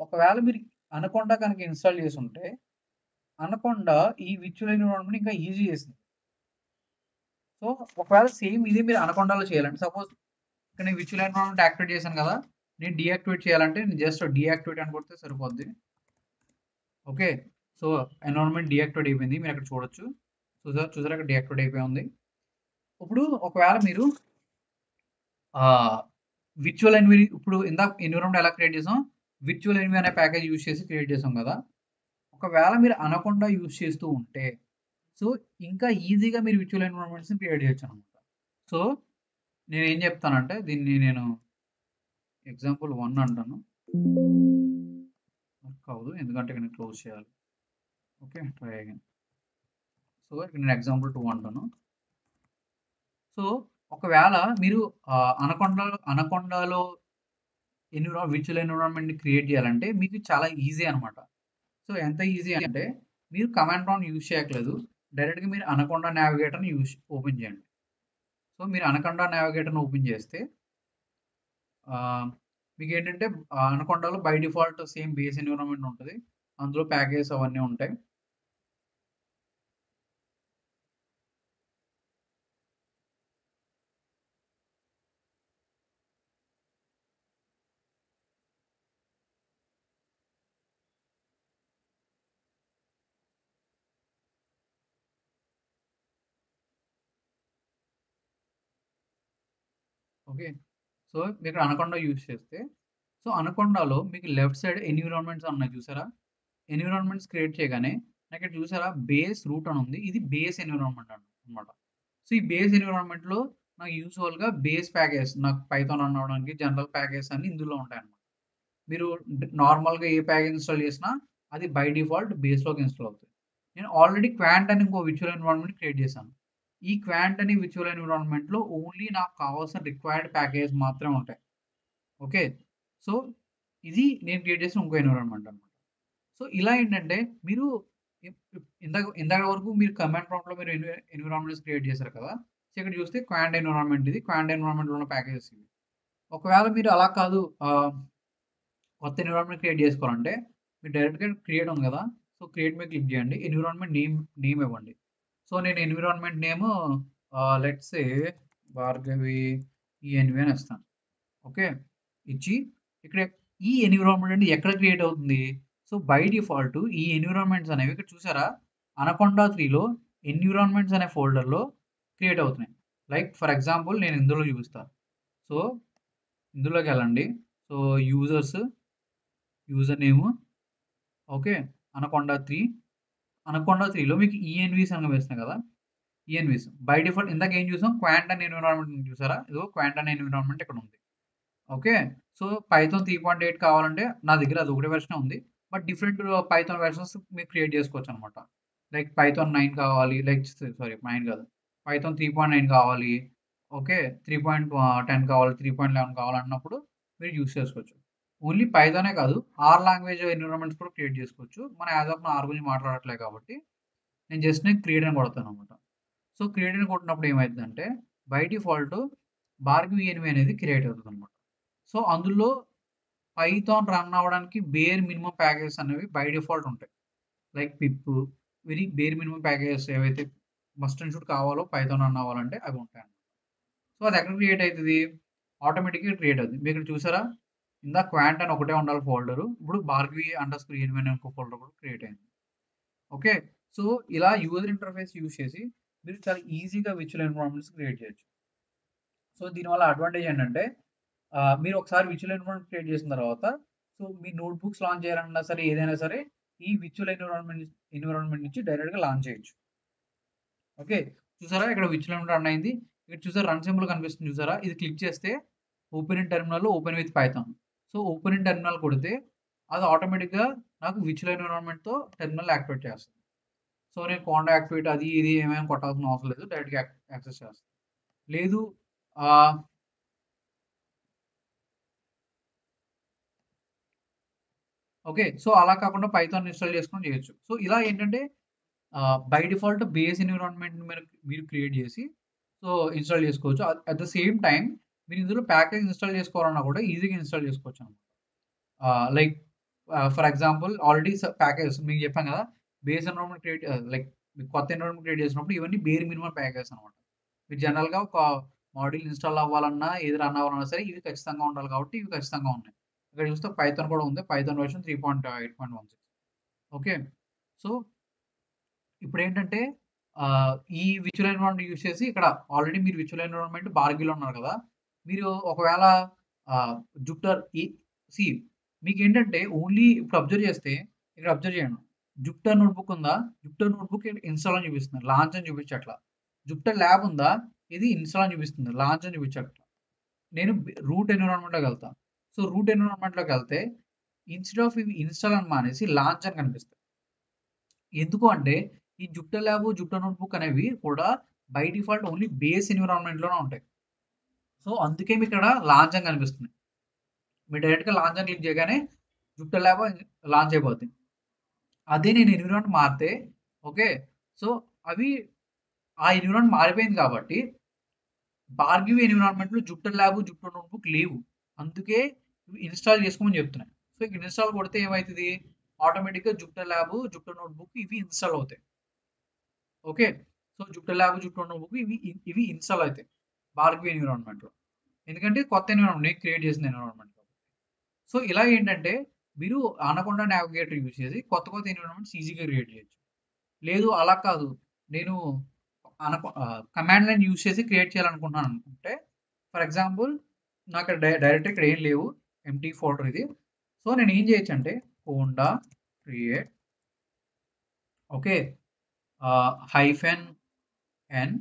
A: ఒకవేళ మీరు అనకొండ కనుక ఇన్స్టాల్ చేసి ఉంటే అనకొండ ఈ విర్చువల్ ఎన్విరాన్మెంట్ ఇంకా ఈజీ చేసింది. సో ఒకవేళ సేమ్ ఇది మీరు అనకొండలో చేయాలంటే, సపోజ్ ఇక్కడ నేను విర్చువల్ ఎన్విరాన్మెంట్ యాక్టివేట్ చేశాను కదా, నేను డీయాక్టివేట్ చేయాలంటే నేను జస్ట్ డీయాక్టివేట్ అని కొడితే సరిపోద్ది. ఓకే, సో ఎన్విరాన్మెంట్ డీయాక్టివేట్ అయిపోయింది, మీరు అక్కడ చూడొచ్చు. చూసారా అక్కడ డీయాక్టివేట్ అయిపోయి ఉంది. ఇప్పుడు ఒకవేళ మీరు విర్చువల్ ఎన్వి ఇప్పుడు ఇందాక ఎన్విరాన్మెంట్ ఎలా క్రియేట్ చేసాం, విర్చువల్ ఎన్వి అనే ప్యాకేజ్ యూజ్ చేసి క్రియేట్ చేసాం కదా. ఒకవేళ మీరు అనకొండ యూజ్ చేస్తూ ఉంటే సో ఇంకా ఈజీగా మీరు విర్చువల్ ఎన్విరాన్మెంట్స్ని క్రియేట్ చేయొచ్చు అనమాట. సో నేను ఏం చెప్తానంటే దీన్ని నేను ఎగ్జాంపుల్ 1 అంటాను. కాదు, ఎందుకంటే ఇక్కడ నేను క్లోజ్ చేయాలి. Okay, try again. సో ఇక్కడ నేను ఎగ్జాంపుల్ 2 అంటాను. సో ఒకవేళ మీరు అనకొండలో విర్చువల్ ఎన్విరాన్మెంట్ని క్రియేట్ చేయాలంటే మీకు చాలా ఈజీ అనమాట. సో ఎంత ఈజీ అంటే మీరు కమాండ్ ప్రాంప్ట్ యూజ్ చేయట్లేదు, డైరెక్ట్గా మీరు అనకొండ నావిగేటర్ని ఓపెన్ చేయండి. సో మీరు అనకొండ నావిగేటర్ని ఓపెన్ చేస్తే మీకు ఏంటంటే అనకొండలో by default same base environment ఉంటుంది, అందులో ప్యాకేజెస్ అవన్నీ ఉంటాయి. ఓకే, సో మీరు అనకొండ యూజ్ చేస్తే సో అనకొండలో మీకు లెఫ్ట్ సైడ్ ఎన్విరాన్మెంట్స్ ఉన్నాయి చూసారా, ఎన్విరాన్మెంట్స్ క్రియేట్ చేయగానే నాకు ఇక్కడ చూసారా బేస్ రూట్ అని ఉంది, ఇది బేస్ ఎన్విరాన్మెంట్ అనమాట. సో ఈ బేస్ ఎన్విరాన్మెంట్లో నాకు యూజువల్గా బేస్ ప్యాకేజ్, నాకు పైథాన్ అనడానికి జనరల్ ప్యాకేజ్ అన్ని ఇందులో ఉంటాయి అన్నమాట. మీరు నార్మల్గా ఏ ప్యాకేజ్ ఇన్స్టాల్ చేసినా అది బై డిఫాల్ట్ బేస్లోకి ఇన్స్టాల్ అవుతుంది. నేను ఆల్రెడీ క్వాంట్ అని ఇంకో విర్చువల్ ఎన్విరాన్మెంట్ క్రియేట్ చేశాను. ఈ క్వాంట్ అని విర్చువల్ ఎన్విరాన్మెంట్లో ఓన్లీ నాకు కావాల్సిన రిక్వైర్డ్ ప్యాకేజ్ మాత్రమే ఉంటాయి. ఓకే, సో ఇది నేను క్రియేట్ చేసిన ఇంకో ఎన్విరాన్మెంట్ అనమాట. సో ఇలా ఏంటంటే మీరు ఇందాక వరకు మీరు కమాండ్ ప్రాంప్ట్లో మీరు ఎన్విరాన్మెంట్స్ క్రియేట్ చేశారు కదా. సో ఇక్కడ చూస్తే క్వాంట్ ఎన్విరాన్మెంట్, ఇది క్వాంట్ ఎన్విరాన్మెంట్లో ఉన్న ప్యాకేజెస్ ఇవి. ఒకవేళ మీరు అలా కాదు కొత్త ఎన్విరాన్మెంట్ క్రియేట్ చేసుకోవాలంటే మీరు డైరెక్ట్గా క్రియేట్ ఉంది కదా, సో క్రియేట్ మీద క్లిక్ చేయండి, ఎన్విరాన్మెంట్ నేమ్ ఇవ్వండి. సో నేను environment name let's say Bhargavi ENV అని ఇస్తాను. ఓకే, ఇచ్చి ఇక్కడ ఈ ఎన్విరాన్మెంట్ అంటే ఎక్కడ క్రియేట్ అవుతుంది? సో బై డిఫాల్ట్ ఈ ఎన్విరాన్మెంట్స్ అనేవి ఇక్కడ చూసారా, అనకొండా 3లో ఎన్విరాన్మెంట్స్ అనే ఫోల్డర్లో క్రియేట్ అవుతున్నాయి. లైక్ ఫర్ ఎగ్జాంపుల్ నేను ఇందులో చూపిస్తాను. సో ఇందులోకి వెళ్ళండి. So user name, okay, Anaconda 3లో మీకు ఈఎన్వీస్ అని కనిపిస్తున్నాయి కదా, ఈఎన్వీస్ బై డిఫాల్ట్ ఇందాక ఏం చూసాం, క్వాంట్ అనే ఎన్విరాన్మెంట్ చూసారా, ఇదిగో క్వాంట్ అనే ఎన్విరాన్మెంట్ ఇక్కడ ఉంది. ఓకే, సో పైథాన్ 3.8 కావాలంటే నా దగ్గర అది ఒకటే వెర్షన్ ఉంది, బట్ డిఫరెంట్ పైథాన్ వెర్షన్స్ మీరు క్రియేట్ చేసుకోవచ్చు అనమాట. లైక్ పైథాన్ 9 కావాలి, లైక్ సారీ 9 కాదు, పైథాన్ 3.9 కావాలి, ఓకే, 3.10 కావాలి, 3.11 కావాలన్నప్పుడు మీరు యూస్ చేసుకోవచ్చు. ఓన్లీ పైథానే కాదు, ఆర్ లాంగ్వేజ్ ఎన్విరాన్మెంట్స్ కూడా క్రియేట్ చేసుకోవచ్చు. మనం యాజ్ ఆఫ్ ఆర్ గురించి మాట్లాడట్లేదు కాబట్టి నేను క్రియేట్ అని కొడతాను అనమాట. సో క్రియేట్ అని కొట్టినప్పుడు ఏమైందంటే బై డిఫాల్ట్ భార్గవి ఎన్వి అనేది క్రియేట్ అవుతుంది అనమాట. సో అందులో పైథాన్ రన్ అవ్వడానికి బేర్ మినిమం ప్యాకేజెస్ అనేవి బై డిఫాల్ట్ ఉంటాయి. Like pip, very bare minimum packages ఏవైతే మస్ట్ అండ్ షుడ్ కావాలో పైథాన్ రన్ అవ్వాలంటే అవి ఉంటాయి. సో అది ఎక్కడ క్రియేట్ అవుతుంది? ఆటోమేటిక్గా క్రియేట్ అవుతుంది. మీరు ఇక్కడ చూసారా, ఇందా క్వాంట్ అని ఒకటే ఉండాలి ఫోల్డరు, ఇప్పుడు భార్గవి అండర్స్కోర్ ఎన్వి అనే ఇంకో ఫోల్డర్ కూడా క్రియేట్ అయింది. ఓకే, సో ఇలా యూజర్ ఇంటర్ఫేస్ యూజ్ చేసి మీరు చాలా ఈజీగా విర్చువల్ ఎన్విరాన్మెంట్స్ క్రియేట్ చేయొచ్చు. సో దీనివల్ల అడ్వాంటేజ్ ఏంటంటే మీరు ఒకసారి విర్చువల్ ఎన్విరాన్మెంట్ క్రియేట్ చేసిన తర్వాత సో మీ నోట్బుక్స్ లాంచ్ చేయాలన్నా సరే ఏదైనా సరే ఈ విర్చువల్ ఎన్విరాన్మెంట్ నుంచి డైరెక్ట్గా లాంచ్ చేయొచ్చు. ఓకే, చూసారా ఇక్కడ విర్చువల్ ఎన్విరాన్మెంట్ రన్ అయింది. ఇక్కడ చూసారా రన్ సింబల్ కనిపిస్తుంది చూసారా, ఇది క్లిక్ చేస్తే open in terminal, open with Python. So open in terminal కొడితే అది ఆటోమేటిక్గా నాకు విర్చువల్ ఎన్విరాన్మెంట్తో టెర్మినల్ యాక్టివేట్ చేస్తుంది. సో నేను కాండా యాక్టివేట్ అది ఇది ఏమైనా కొట్టాల్సిన అవసరం లేదు, డైరెక్ట్గా యాక్సెస్ చేస్తాను. లేదు ఓకే, సో అలా కాకుండా పైథాన్ ఇన్స్టాల్ చేసుకొని చేయొచ్చు. సో ఇలా ఏంటంటే బై డిఫాల్ట్ బేస్ ఎన్విరాన్మెంట్ మీరు క్రియేట్ చేసి సో ఇన్స్టాల్ చేసుకోవచ్చు. అట్ ద సేమ్ టైం మీరు ఇందులో ప్యాకేజ్ ఇన్స్టాల్ చేసుకోవాలన్నా కూడా ఈజీగా ఇన్స్టాల్ చేసుకోవచ్చు అనమాట. Like for example already packages మీకు చెప్పాను కదా, బేస్ ఎన్విరాన్మెంట్ క్రియేట్ లైక్ కొత్త ఎన్విరాన్మెంట్ క్రియేట్ చేసినప్పుడు ఇవన్నీ బేర్ మినిమం ప్యాకేజెస్ అనమాట. మీరు జనరల్గా ఒక మాడ్యూల్ ఇన్స్టాల్ అవ్వాలన్నా ఏది రన్ అవ్వాలన్నా సరే ఇవి ఖచ్చితంగా ఉండాలి కాబట్టి ఇవి ఖచ్చితంగా ఉన్నాయి. ఇక్కడ చూస్తే పైథాన్ కూడా ఉంది, పైథాన్ వర్షన్ 3.8.16. ఓకే, సో ఇప్పుడు ఏంటంటే ఈ విర్చువల్ ఎన్విరాన్మెంట్ యూజ్ చేసి ఇక్కడ ఆల్రెడీ మీరు విర్చువల్ ఎన్విరాన్మెంట్ భార్గవిలో ఉన్నారు కదా, మీరు ఒకవేళ జుపిటర్ ఈ సి మీకు ఏంటంటే ఓన్లీ ఇప్పుడు అబ్జర్వ్ చేస్తే ఇక్కడ అబ్జర్వ్ చేయండి, జుపిటర్ నోట్బుక్ ఉందా, జుపిటర్ నోట్బుక్ ఇన్స్టాల్ అని చూపిస్తుంది, లాంచ్ అని చూపించట్లా. జుపిటర్ ల్యాబ్ ఉందా, ఇది ఇన్స్టాల్ అని చూపిస్తుంది, లాంచ్ అని చూపించట్లా. నేను రూట్ ఎన్విరాన్మెంట్లోకి వెళ్తాను. సో రూట్ ఎన్విరాన్మెంట్లోకి వెళ్తే ఇన్స్టెడ్ ఆఫ్ ఇవి ఇన్స్టాల్ అని మానేసి లాంచ్ అని కనిపిస్తుంది. ఎందుకు అంటే ఈ జుపిటర్ ల్యాబ్, జుపిటర్ నోట్బుక్ అనేవి కూడా బై డిఫాల్ట్ ఓన్లీ బేస్ ఎన్విరాన్మెంట్లోనే ఉంటాయి. సో అందుకే మీకు ఇక్కడ లాంచ్ అని కనిపిస్తుంది. మీరు డైరెక్ట్గా లాంచ్ అని క్లిక్ చేయగానే జుపిటర్ ల్యాబ్ లాంచ్ అయిపోతుంది. అదే నేను ఎన్విరాన్మెంట్ మారితే ఓకే, సో అవి ఆ ఎన్విరాన్మెంట్ మారిపోయింది కాబట్టి భార్గవి ఎన్విరాన్మెంట్లో జుపిటర్ ల్యాబ్, జుపిటర్ నోట్బుక్ లేవు. అందుకే ఇన్స్టాల్ చేసుకోమని చెప్తున్నాయి. సో ఇక్కడ ఇన్స్టాల్ కొడితే ఏమవుతుంది, ఆటోమేటిక్గా జుపిటర్ ల్యాబ్, జుపిటర్ నోట్బుక్ ఇవి ఇన్స్టాల్ అవుతాయి. Okay, so Jupiter lab, Jupyter notebook ఇవి ఇన్స్టాల్ అవుతాయి భార్గవి ఎన్విరాన్మెంట్లో, ఎందుకంటే కొత్త ఎన్విరాన్మెంట్ నేను క్రియేట్ చేసిన ఎన్విరాన్మెంట్. సో ఇలా ఏంటంటే మీరు అనకొండ నావిగేటర్ యూజ్ చేసి కొత్త కొత్త ఎన్విరాన్మెంట్స్ ఈజీగా క్రియేట్ చేయొచ్చు. లేదు అలా కాదు, నేను కమాండ్ లైన్ యూజ్ చేసి క్రియేట్ చేయాలనుకుంటున్నాను అనుకుంటే ఫర్ ఎగ్జాంపుల్ నాకు డైరెక్ట్ ఇక్కడ ఏం లేవు, ఎంటీ ఫోల్డర్ ఇది. సో నేను ఏం చేయొచ్చు అంటే కోండా క్రియేట్ ఓకే హైఫెన్ ఎన్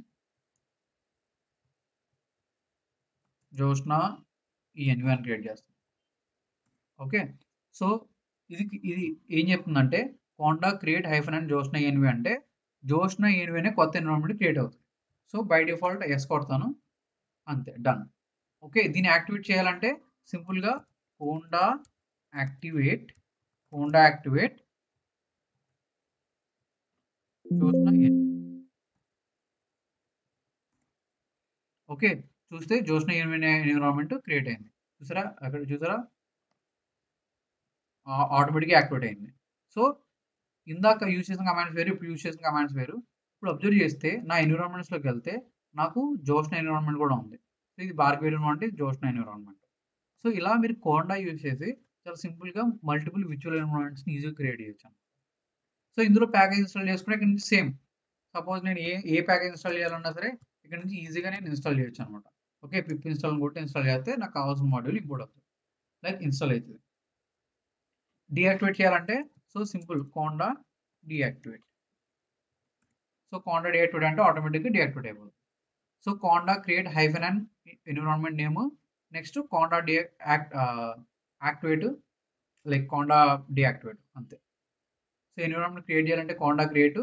A: జోష్న ఈ ఎన్విరాన్ క్రియేట్ చేస్తాను. ఓకే, సో ఇది ఏం చెప్తుందంటే కోండా క్రియేట్ హైఫెన్ ఎన్ జోష్న ఎన్వి అంటే జోష్న ఎన్వి అనే కొత్త ఎన్విరాన్మెంట్ క్రియేట్ అవుతుంది. సో బై డిఫాల్ట్ ఎస్ కొడతాను, అంతే, డన్. ఓకే, దీన్ని యాక్టివేట్ చేయాలంటే సింపుల్గా కోండా యాక్టివేట్ జోష్న ఎన్వి. ఓకే, చూస్తే జోష్న ఎన్వి ఎన్విరాన్మెంట్ క్రియేట్ అయింది. చూసారా అక్కడ చూసారా, ఆటోమేటిక్గా యాక్టివేట్ అయింది. సో ఇందాక యూజ్ చేసిన కమాండ్స్ వేరు, ఇప్పుడు యూజ్ చేసిన కమాండ్స్ వేరు. ఇప్పుడు అబ్జర్వ్ చేస్తే నా ఎన్విరాన్మెంట్స్లోకి వెళ్తే నాకు జోష్న ఎన్విరాన్మెంట్ కూడా ఉంది. సో ఇది Bhargavi environment, Joshna environment. So ఇలా మీరు కోండా యూజ్ చేసి చాలా సింపుల్గా మల్టిపుల్ విర్చువల్ ఎన్విరాన్మెంట్స్ని ఈజీగా క్రియేట్ చేయొచ్చు. సో ఇందులో ప్యాకేజ్ ఇన్స్టాల్ చేసుకుంటే ఇక్కడ నుంచి సేమ్. సపోజ్ నేను ఏ ప్యాకేజ్ ఇన్స్టాల్ చేయాలన్నా సరే ఇక్కడ నుంచి ఈజీగా నేను ఇన్స్టాల్ చేయొచ్చు అనమాట. ఓకే, పిప్ ఇన్స్టాల్ కొట్టి ఇన్స్టాల్ చేస్తే నాకు కావాల్సిన మాడ్యూల్ ఇంపోర్ట్ అవుతుంది, లైక్ ఇన్స్టాల్ అవుతుంది. డీయాక్టివేట్ చేయాలంటే so simple conda deactivate. So conda deactivate అంటే ఆటోమేటిక్గా డీయాక్టివేట్ అయిపోతుంది. So conda create hyphen and environment name, next conda activate, like conda deactivate అంతే. సో ఎన్విరాన్మెంట్ క్రియేట్ చేయాలంటే కోండా క్రియేట్,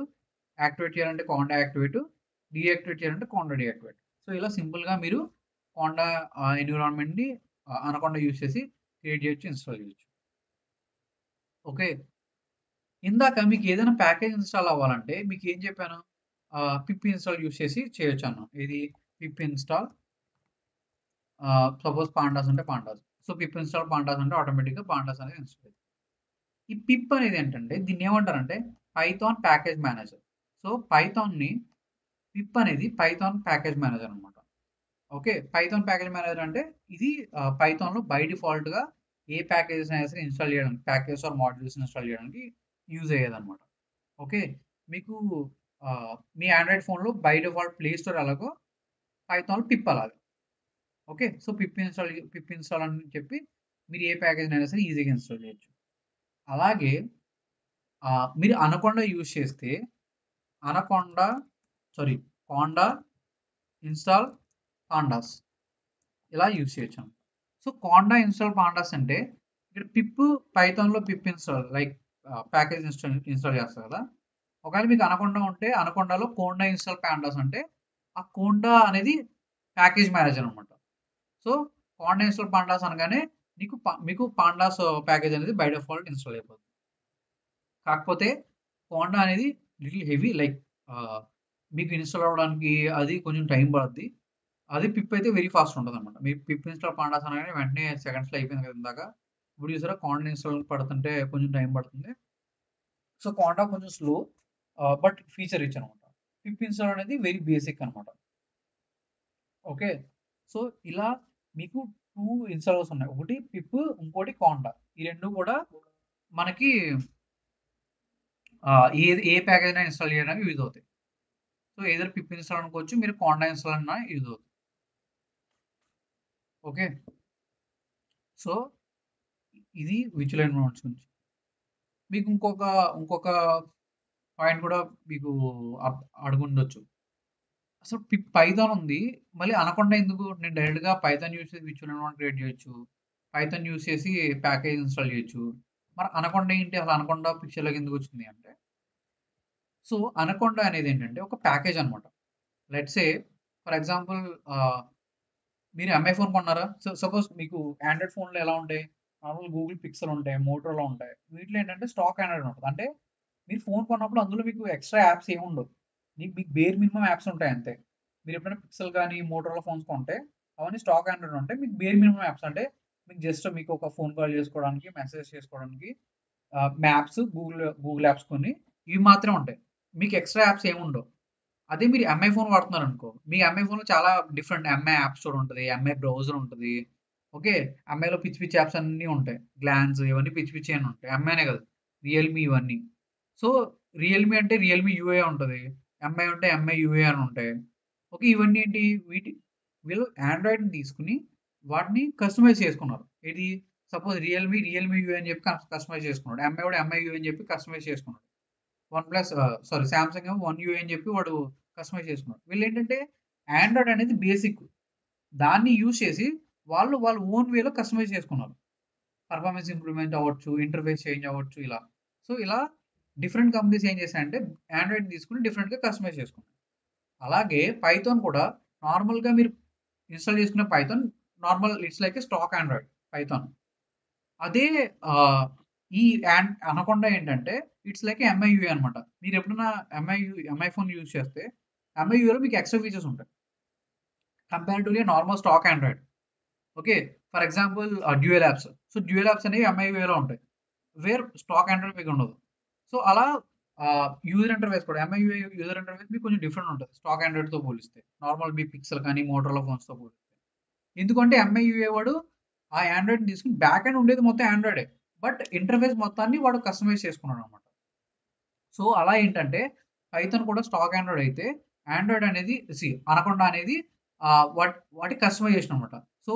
A: యాక్టివేట్ చేయాలంటే కోండా activate, deactivate చేయాలంటే కోండా deactivate. So ఇలా సింపుల్గా మీరు కోండా ఎన్విరాన్మెంట్ని అనకొండ యూజ్ చేసి క్రియేట్ చేయొచ్చు, ఇన్స్టాల్ చేయొచ్చు. ఓకే, ఇందాక మీకు ఏదైనా ప్యాకేజ్ ఇన్స్టాల్ అవ్వాలంటే మీకు ఏం చెప్పాను, పిప్ ఇన్స్టాల్ యూజ్ చేసి చేయొచ్చు అన్న. ఇది పిప్ ఇన్స్టాల్, సపోజ్ పాండాస్ అంటే pandas. So pip install pandas అంటే ఆటోమేటిక్గా పాండాస్ అనేది ఇన్స్టాల్ అవుతుంది. ఈ పిప్ అనేది ఏంటంటే దీన్ని ఏమంటారంటే పైథాన్ ప్యాకేజ్ మేనేజర్. సో పైథాన్ని పిప్ అనేది పైథాన్ ప్యాకేజ్ మేనేజర్ అనమాట. ఓకే, పైథాన్ ప్యాకేజ్ మేనేజర్ అంటే ఇది పైథాన్లో బై డిఫాల్ట్గా ఏ ప్యాకేజెస్ అయినా సరే ఇన్స్టాల్ చేయడానికి, ప్యాకేజ్ ఆర్ మాడ్యూల్స్ ఇన్స్టాల్ చేయడానికి యూజ్ అయ్యేది అనమాట. ఓకే, మీకు మీ ఆండ్రాయిడ్ ఫోన్లో బై డిఫాల్ట్ ప్లే స్టోర్ అలాగో పైథాన్లో పిప్ అలాగా. ఓకే, సో పిప్ ఇన్స్టాల్ అని చెప్పి మీరు ఏ ప్యాకేజ్ అయినా సరే ఈజీగా ఇన్స్టాల్ చేయొచ్చు. అలాగే మీరు అనకొండ యూజ్ చేస్తే కోండా ఇన్స్టాల్ పాండాస్ ఇలా యూజ్ చేయొచ్చు. సో కోండా ఇన్స్టాల్ పాండాస్ అంటే ఇక్కడ పిప్ పైథాన్లో పిప్ ఇన్స్టాల్, లైక్ ప్యాకేజ్ ఇన్స్టాల్ చేస్తారు కదా. ఒకవేళ మీకు అనకొండ ఉంటే అనకొండలో కోండా ఇన్స్టాల్ పాండాస్ అంటే ఆ కోండా అనేది ప్యాకేజ్ మేనేజర్ అనమాట. సో కోండా ఇన్స్టాల్ పాండాస్ అనగానే మీకు పాండాస్ ప్యాకేజ్ అనేది బై డిఫాల్ట్ ఇన్స్టాల్ అయిపోతుంది. కాకపోతే కోండా అనేది లిటిల్ హెవీ, లైక్ మీకు ఇన్స్టాల్ అవ్వడానికి అది కొంచెం టైం పడుద్ది. అది పిప్ అయితే వెరీ ఫాస్ట్ ఉంటుంది అనమాట. మీ పిప్ ఇన్స్టాల్ పాండాస్ అనగానే వెంటనే సెకండ్స్లో అయిపోయింది కదా ఇందాక. ఇప్పుడు చూసారా కోండా ఇన్స్టాల్ పడుతుంటే కొంచెం టైం పడుతుంది. సో కోండా కొంచెం స్లో బట్ ఫీచర్ రిచ్ అనమాట. పిప్ ఇన్స్టాల్ అనేది వెరీ బేసిక్ అనమాట. ఓకే, సో ఇలా మీకు 2 ఇన్స్టాలర్స్ ఉన్నాయి, ఒకటి పిప్, ఇంకోటి కోండా. ఈ రెండు కూడా మనకి ఏ ప్యాకేజ్ అయినా ఇన్స్టాల్ చేయడానికి యూజ్ అవుతాయి. సో ఏదైనా పిప్ ఇన్స్టాల్ అనుకోవచ్చు, మీరు కోండా ఇన్స్టాల్ అన్నా యూజ్ అవుతుంది. ఓకే, సో ఇది విర్చువల్ ఎన్విరాన్మెంట్స్ గురించి. మీకు ఇంకొక పాయింట్ కూడా మీకు అడుగుండొచ్చు, అసలు పైథాన్ ఉంది మళ్ళీ అనకొండ ఎందుకు, నేను డైరెక్ట్గా పైథాన్ యూజ్ చేసి విర్చువల్ ఎన్విరాన్మెంట్ క్రియేట్ చేయొచ్చు, పైథాన్ యూజ్ చేసి ప్యాకేజ్ ఇన్స్టాల్ చేయొచ్చు, మరి అనకొండ ఏంటి, అసలు అనకొండ పిక్చర్లోకి ఎందుకు వచ్చింది అంటే, సో అనకొండ అనేది ఏంటంటే ఒక ప్యాకేజ్ అనమాట. లెట్స్ సే ఫర్ ఎగ్జాంపుల్ మీరు ఎంఐ ఫోన్ కొన్నారా. సో సపోజ్ మీకు ఆండ్రాయిడ్ ఫోన్లో ఎలా ఉంటాయి, నార్మల్ గూగుల్ పిక్సెల్ ఉంటాయి, మోటరోలా ఉంటాయి. వీటిలో ఏంటంటే స్టాక్ ఆండ్రాయిడ్ ఉంటుంది. అంటే మీరు ఫోన్ కొన్నప్పుడు అందులో మీకు ఎక్స్ట్రా యాప్స్ ఏమి ఉండవు, మీకు బేర్ మినిమం యాప్స్ ఉంటాయి అంతే. మీరు ఎప్పుడైనా పిక్సెల్ కానీ మోటరోలా ఫోన్స్ కొంటే అవన్నీ స్టాక్ ఆండ్రాయిడ్ ఉంటాయి. మీకు బేర్ మినిమం యాప్స్ అంటే మీకు జస్ట్ మీకు ఒక ఫోన్ కాల్ చేసుకోవడానికి, మెసేజ్ చేసుకోవడానికి మ్యాప్స్, గూగుల్ యాప్స్ కొన్ని ఇవి మాత్రమే ఉంటాయి. మీకు ఎక్స్ట్రా యాప్స్ ఏమి ఉండవు. అదే మీరు ఎంఐ ఫోన్ వాడుతున్నారు అనుకో, మీ ఎంఐ ఫోన్లో చాలా డిఫరెంట్ ఎంఐ యాప్ స్టోర్ ఉంటుంది, ఎంఐ బ్రౌజర్ ఉంటుంది. ఓకే, ఎంఐలో పిచ్చి పిచ్చి యాప్స్ అన్నీ ఉంటాయి, గ్లాన్స్ ఇవన్నీ పిచ్చి పిచ్చి అని ఉంటాయి. ఎంఐనే కదా, రియల్మీ ఇవన్నీ. సో రియల్మీ అంటే రియల్మీ యూఏ ఉంటుంది, ఎంఐ ఉంటే ఎంఐ యూఏ అని ఉంటాయి. ఓకే, ఇవన్నీ ఏంటి, వీళ్ళు ఆండ్రాయిడ్ని తీసుకుని వాటిని కస్టమైజ్ చేసుకున్నారు. ఇది సపోజ్ రియల్మీ యూఏ అని చెప్పి కస్టమైజ్ చేసుకున్నాడు, ఎంఐ కూడా ఎంఐ యూఏ అని చెప్పి కస్టమైజ్ చేసుకున్నాడు. సామ్సంగ్ ఏమో 1 అని చెప్పి వాడు కస్టమైజ్ చేసుకున్నాడు. వీళ్ళు ఏంటంటే ఆండ్రాయిడ్ అనేది బేసిక్, దాన్ని యూజ్ చేసి వాళ్ళ ఓన్ వేలో కస్టమైజ్ చేసుకున్నారు. పర్ఫార్మెన్స్ ఇంప్రూవ్మెంట్ అవ్వచ్చు, ఇంటర్ఫేస్ చేంజ్ అవ్వచ్చు ఇలా. సో ఇలా డిఫరెంట్ కంపెనీస్ ఏం చేశాయంటే ఆండ్రాయిడ్ తీసుకుని డిఫరెంట్గా కస్టమైజ్ చేసుకున్నారు. అలాగే పైథాన్ కూడా నార్మల్గా మీరు ఇన్స్టాల్ చేసుకునే Python normal it's like A stock Android Python. అదే ఈ అనకొండ ఏంటంటే ఇట్స్ లైక్ ఎంఐయూఏ అనమాట. మీరు ఎప్పుడైనా ఎంఐ ఫోన్ యూజ్ చేస్తే ఎంఐయూఏలో మీకు ఎక్స్ట్రా ఫీచర్స్ ఉంటాయి comparatively normal stock Android. Okay, for example dual apps. So dual apps అనేవి ఎంఐయూఏలో ఉంటాయి, వేర్ స్టాక్ ఆండ్రాయిడ్ మీకు ఉండదు. సో అలా యూజర్ ఇంటర్ఫేస్ కూడా ఎంఐ యూజర్ ఇంటర్ఫేస్ మీకు కొంచెం డిఫరెంట్ ఉంటుంది స్టాక్ ఆండ్రాయిడ్తో పోలిస్తే, నార్మల్ మీ పిక్సెల్ కానీ మోటరోలా ఫోన్స్తో పోలిస్తే. ఎందుకంటే ఎంఐ వాడు ఆ ఆండ్రాయిడ్ తీసుకుని బ్యాక్ ఎండ్ ఉండేది మొత్తం ఆండ్రాయిడే, బట్ ఇంటర్ఫేస్ మొత్తాన్ని వాడు కస్టమైజ్ చేసుకున్నాడు అనమాట. సో అలా ఏంటంటే పైథాన్ కూడా స్టాక్ ఆండ్రాయిడ్ అయితే ఆండ్రాయిడ్ అనేది అనకొండ అనేది వాటి కస్టమైజేషన్ అనమాట. సో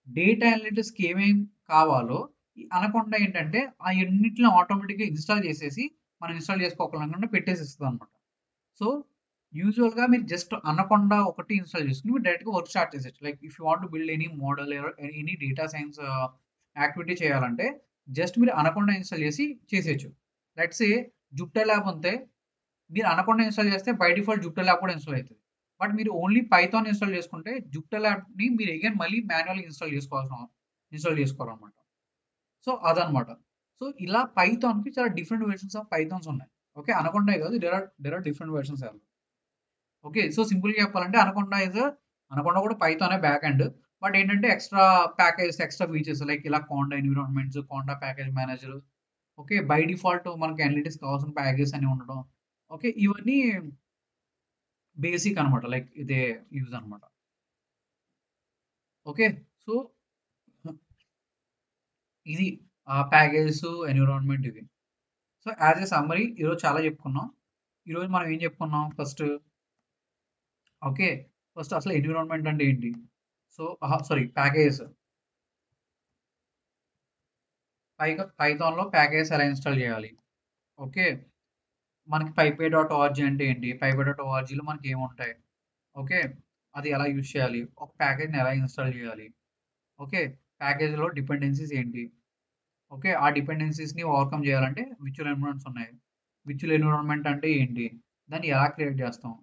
A: డేటా అనలిటిక్స్కి ఏమేం కావాలో ఈ అనకొండ ఏంటంటే ఆ ఎన్నిటిని ఆటోమేటిక్గా ఇన్స్టాల్ చేసేసి మనం ఇన్స్టాల్ చేసుకోకుండా పెట్టేసి ఇస్తుంది అనమాట. సో యూజువల్గా మీరు జస్ట్ అనకొండ ఒకటి ఇన్స్టాల్ చేసుకుని మీరు డైరెక్ట్గా వర్క్ స్టార్ట్ చేసేచ్చు. Like if you want build any model any data science activity చేయాలంటే జస్ట్ మీరు అనకొండ ఇన్స్టాల్ చేసి చేసేయచ్చు. లెట్స్ ఏ జుపిటర్ ల్యాబ్ ఉంటే మీరు అనకొండ ఇన్స్టాల్ చేస్తే బై డిఫాల్ట్ జుపిటర్ ల్యాబ్ కూడా ఇన్స్టాల్ అవుతుంది. బట్ మీరు ఓన్లీ పైథాన్ ఇన్స్టాల్ చేసుకుంటే జుపిటర్ ల్యాబ్ని మీరు అగైన్ మళ్ళీ మాన్యువల్గా ఇన్స్టాల్ చేసుకోవాలన్నమాట. సో అదనమాట. సో ఇలా పైథాన్కి చాలా డిఫరెంట్ వెర్షన్స్ ఆఫ్ పైథాన్స్ ఉన్నాయి. ఓకే, అనకొండ కాదు, there are different versions. Okay, so సింపుల్గా చెప్పాలంటే అనకొండ కూడా పైథానే బ్యాక్ ఎండ్. బట్ ఏంటంటే extra package, extra features like ఇలా conda environments, conda package manager, okay, by default మనకి అనలిటిక్స్ కావాల్సిన ప్యాకేజెస్ అని ఉండడం. ఓకే, ఇవన్నీ బేసిక్ అనమాట, లైక్ ఇదే యూజ్ అనమాట. ఓకే, సో ఇది ప్యాకేజెస్, ఎన్విరాన్మెంట్ ఇవి. సో యాజ్ ఏ సమ్మరీ ఈరోజు చాలా చెప్పుకున్నాం. ఈరోజు మనం ఏం చెప్పుకున్నాం ఫస్ట్? ఓకే, ఫస్ట్ అసలు ఎన్విరాన్మెంట్ అంటే ఏంటి? So packages. పైథాన్లో ప్యాకేజెస్ ఎలా ఇన్స్టాల్ చేయాలి? ఓకే, మనకి pipay.org అంటే ఏంటి? pipay.orgలో మనకి ఏముంటాయి? ఓకే, అది ఎలా యూజ్ చేయాలి? ఒక ప్యాకేజ్ని ఎలా ఇన్స్టాల్ చేయాలి? ఓకే, ప్యాకేజ్లో డిపెండెన్సీస్ ఏంటి? ఓకే, ఆ డిపెండెన్సీస్ని ఓవర్కమ్ చేయాలంటే విర్చువల్ ఎన్విరాన్మెంట్స్ ఉన్నాయి. విర్చువల్ ఎన్విరాన్మెంట్ అంటే ఏంటి? దాన్ని ఎలా క్రియేట్ చేస్తాం?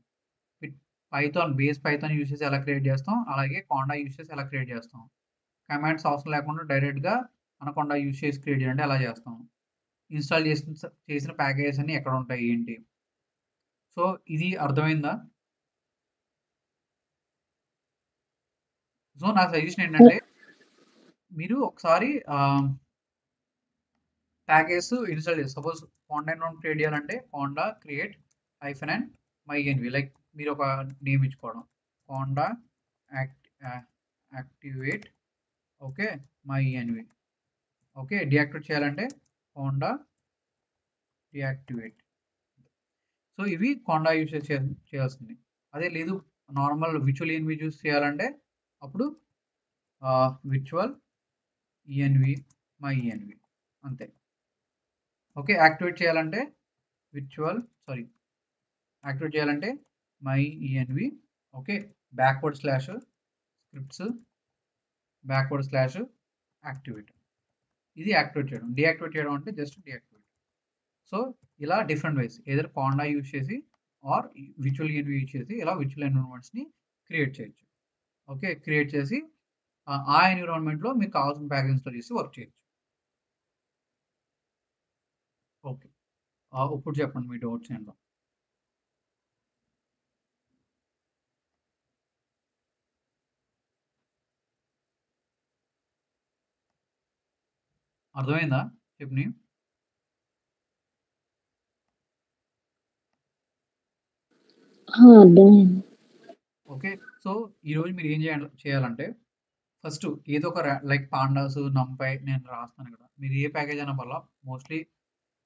A: పైథాన్ యూజ్ చేసి ఎలా క్రియేట్ చేస్తాం? అలాగే కోండా యూజ్ చేసి ఎలా క్రియేట్ చేస్తాం? కమాండ్స్ అవసరం లేకుండా డైరెక్ట్గా అనకొండ యూజ్ చేసి క్రియేట్ చేయాలంటే ఎలా చేస్తాం? ఇన్స్టాల్ చేసిన ప్యాకేజెస్ అన్ని ఎక్కడ ఉంటాయి ఏంటి? సో ఇది అర్థమైందా? సో నా సజెషన్ ఏంటంటే మీరు ఒకసారి ప్యాకేజెస్ ఇన్స్టాల్ చేసి సపోజ్ కోండా ఎన్విరాన్మెంట్ క్రియేట్ చేయాలంటే conda create -and myEnv, like మీరు ఒక నేమ్ ఇచ్చుకోవడం, conda activate, okay, myEnv. Okay, deactivate చేయాలంటే కోండా డియాక్టివేట్. సో ఇవి కోండా యూజ్ చేయాల్సింది. అదే లేదు నార్మల్ విర్చువల్ ఎన్వి యూజ్ చేయాలంటే అప్పుడు విర్చువల్ ఈఎన్వి myEnv అంతే. ఓకే, యాక్టివేట్ చేయాలంటే యాక్టివేట్ చేయాలంటే myEnv. Okay, backward slash scripts backward slash activate. ఇది యాక్టివేట్ చేయడం. డియాక్టివేట్ చేయడం అంటే జస్ట్ డియాక్టివేట్. సో ఇలా డిఫరెంట్ వేస్, ఏదైనా కోండా యూజ్ చేసి ఆర్ విర్చువల్ ఎన్వి యూజ్ చేసి ఇలా విర్చువల్ ఎన్విరాన్మెంట్స్ని క్రియేట్ చేయొచ్చు. ఓకే, క్రియేట్ చేసి ఆ ఎన్విరాన్మెంట్లో మీకు కావాల్సిన ప్యాకేజ్ ఇన్స్టాల్ చేసి వర్క్ చేయొచ్చు. ఓకే, ఇప్పుడు చెప్పండి మీ డౌట్స్ ఏంటో. అర్థమైందా చెప్పని?
B: అర్థమైంది.
A: ఓకే, సో ఈరోజు మీరు ఏం చేయాలంటే ఫస్ట్ ఏదో ఒక లైక్ పాండాస్, నంపై నేను రాస్తాను ఇక్కడ. మీరు ఏ ప్యాకేజ్ అయినా పర్లా. మోస్ట్లీ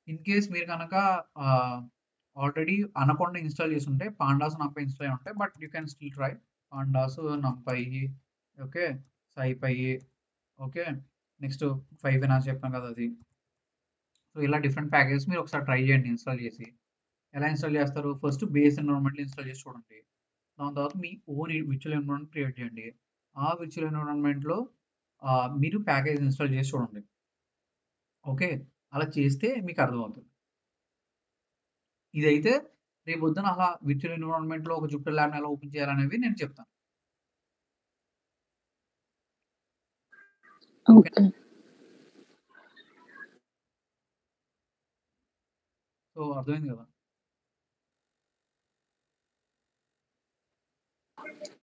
A: ఇన్ కేస్ మీరు కనుక ఆల్రెడీ అనకొండ ఇన్స్టాల్ చేసి ఉంటే పాండాస్, నంపై ఇన్స్టాల్ అయి ఉంటాయి, but you can still try pandas, NumPy, okay, SciPy, okay, next 5 finance చెప్పాను కదా అది. సో ఇలా డిఫరెంట్ ప్యాకేజెస్ మీరు ఒకసారి ట్రై చేయండి ఇన్స్టాల్ చేసి. ఎలా ఇన్స్టాల్ చేస్తారు? ఫస్ట్ బేస్ ఎన్విరాన్మెంట్లో ఇన్స్టాల్ చేసి చూడండి. దాని తర్వాత మీ ఓన్ విర్చువల్ ఎన్విరాన్మెంట్ క్రియేట్ చేయండి. ఆ విర్చువల్ ఎన్విరాన్మెంట్లో మీరు ప్యాకేజ్ ఇన్స్టాల్ చేసి చూడండి. ఓకే, అలా చేస్తే మీకు అర్థమవుతుంది. ఇదైతే రేపు పొద్దున అలా విర్చువల్ ఎన్విరాన్మెంట్లో ఒక జుపిటర్ ల్యాబ్ని ఎలా ఓపెన్ చేయాలనేవి నేను చెప్తాను. Okay,
B: okay.
A: సో అర్థమైంది కదా?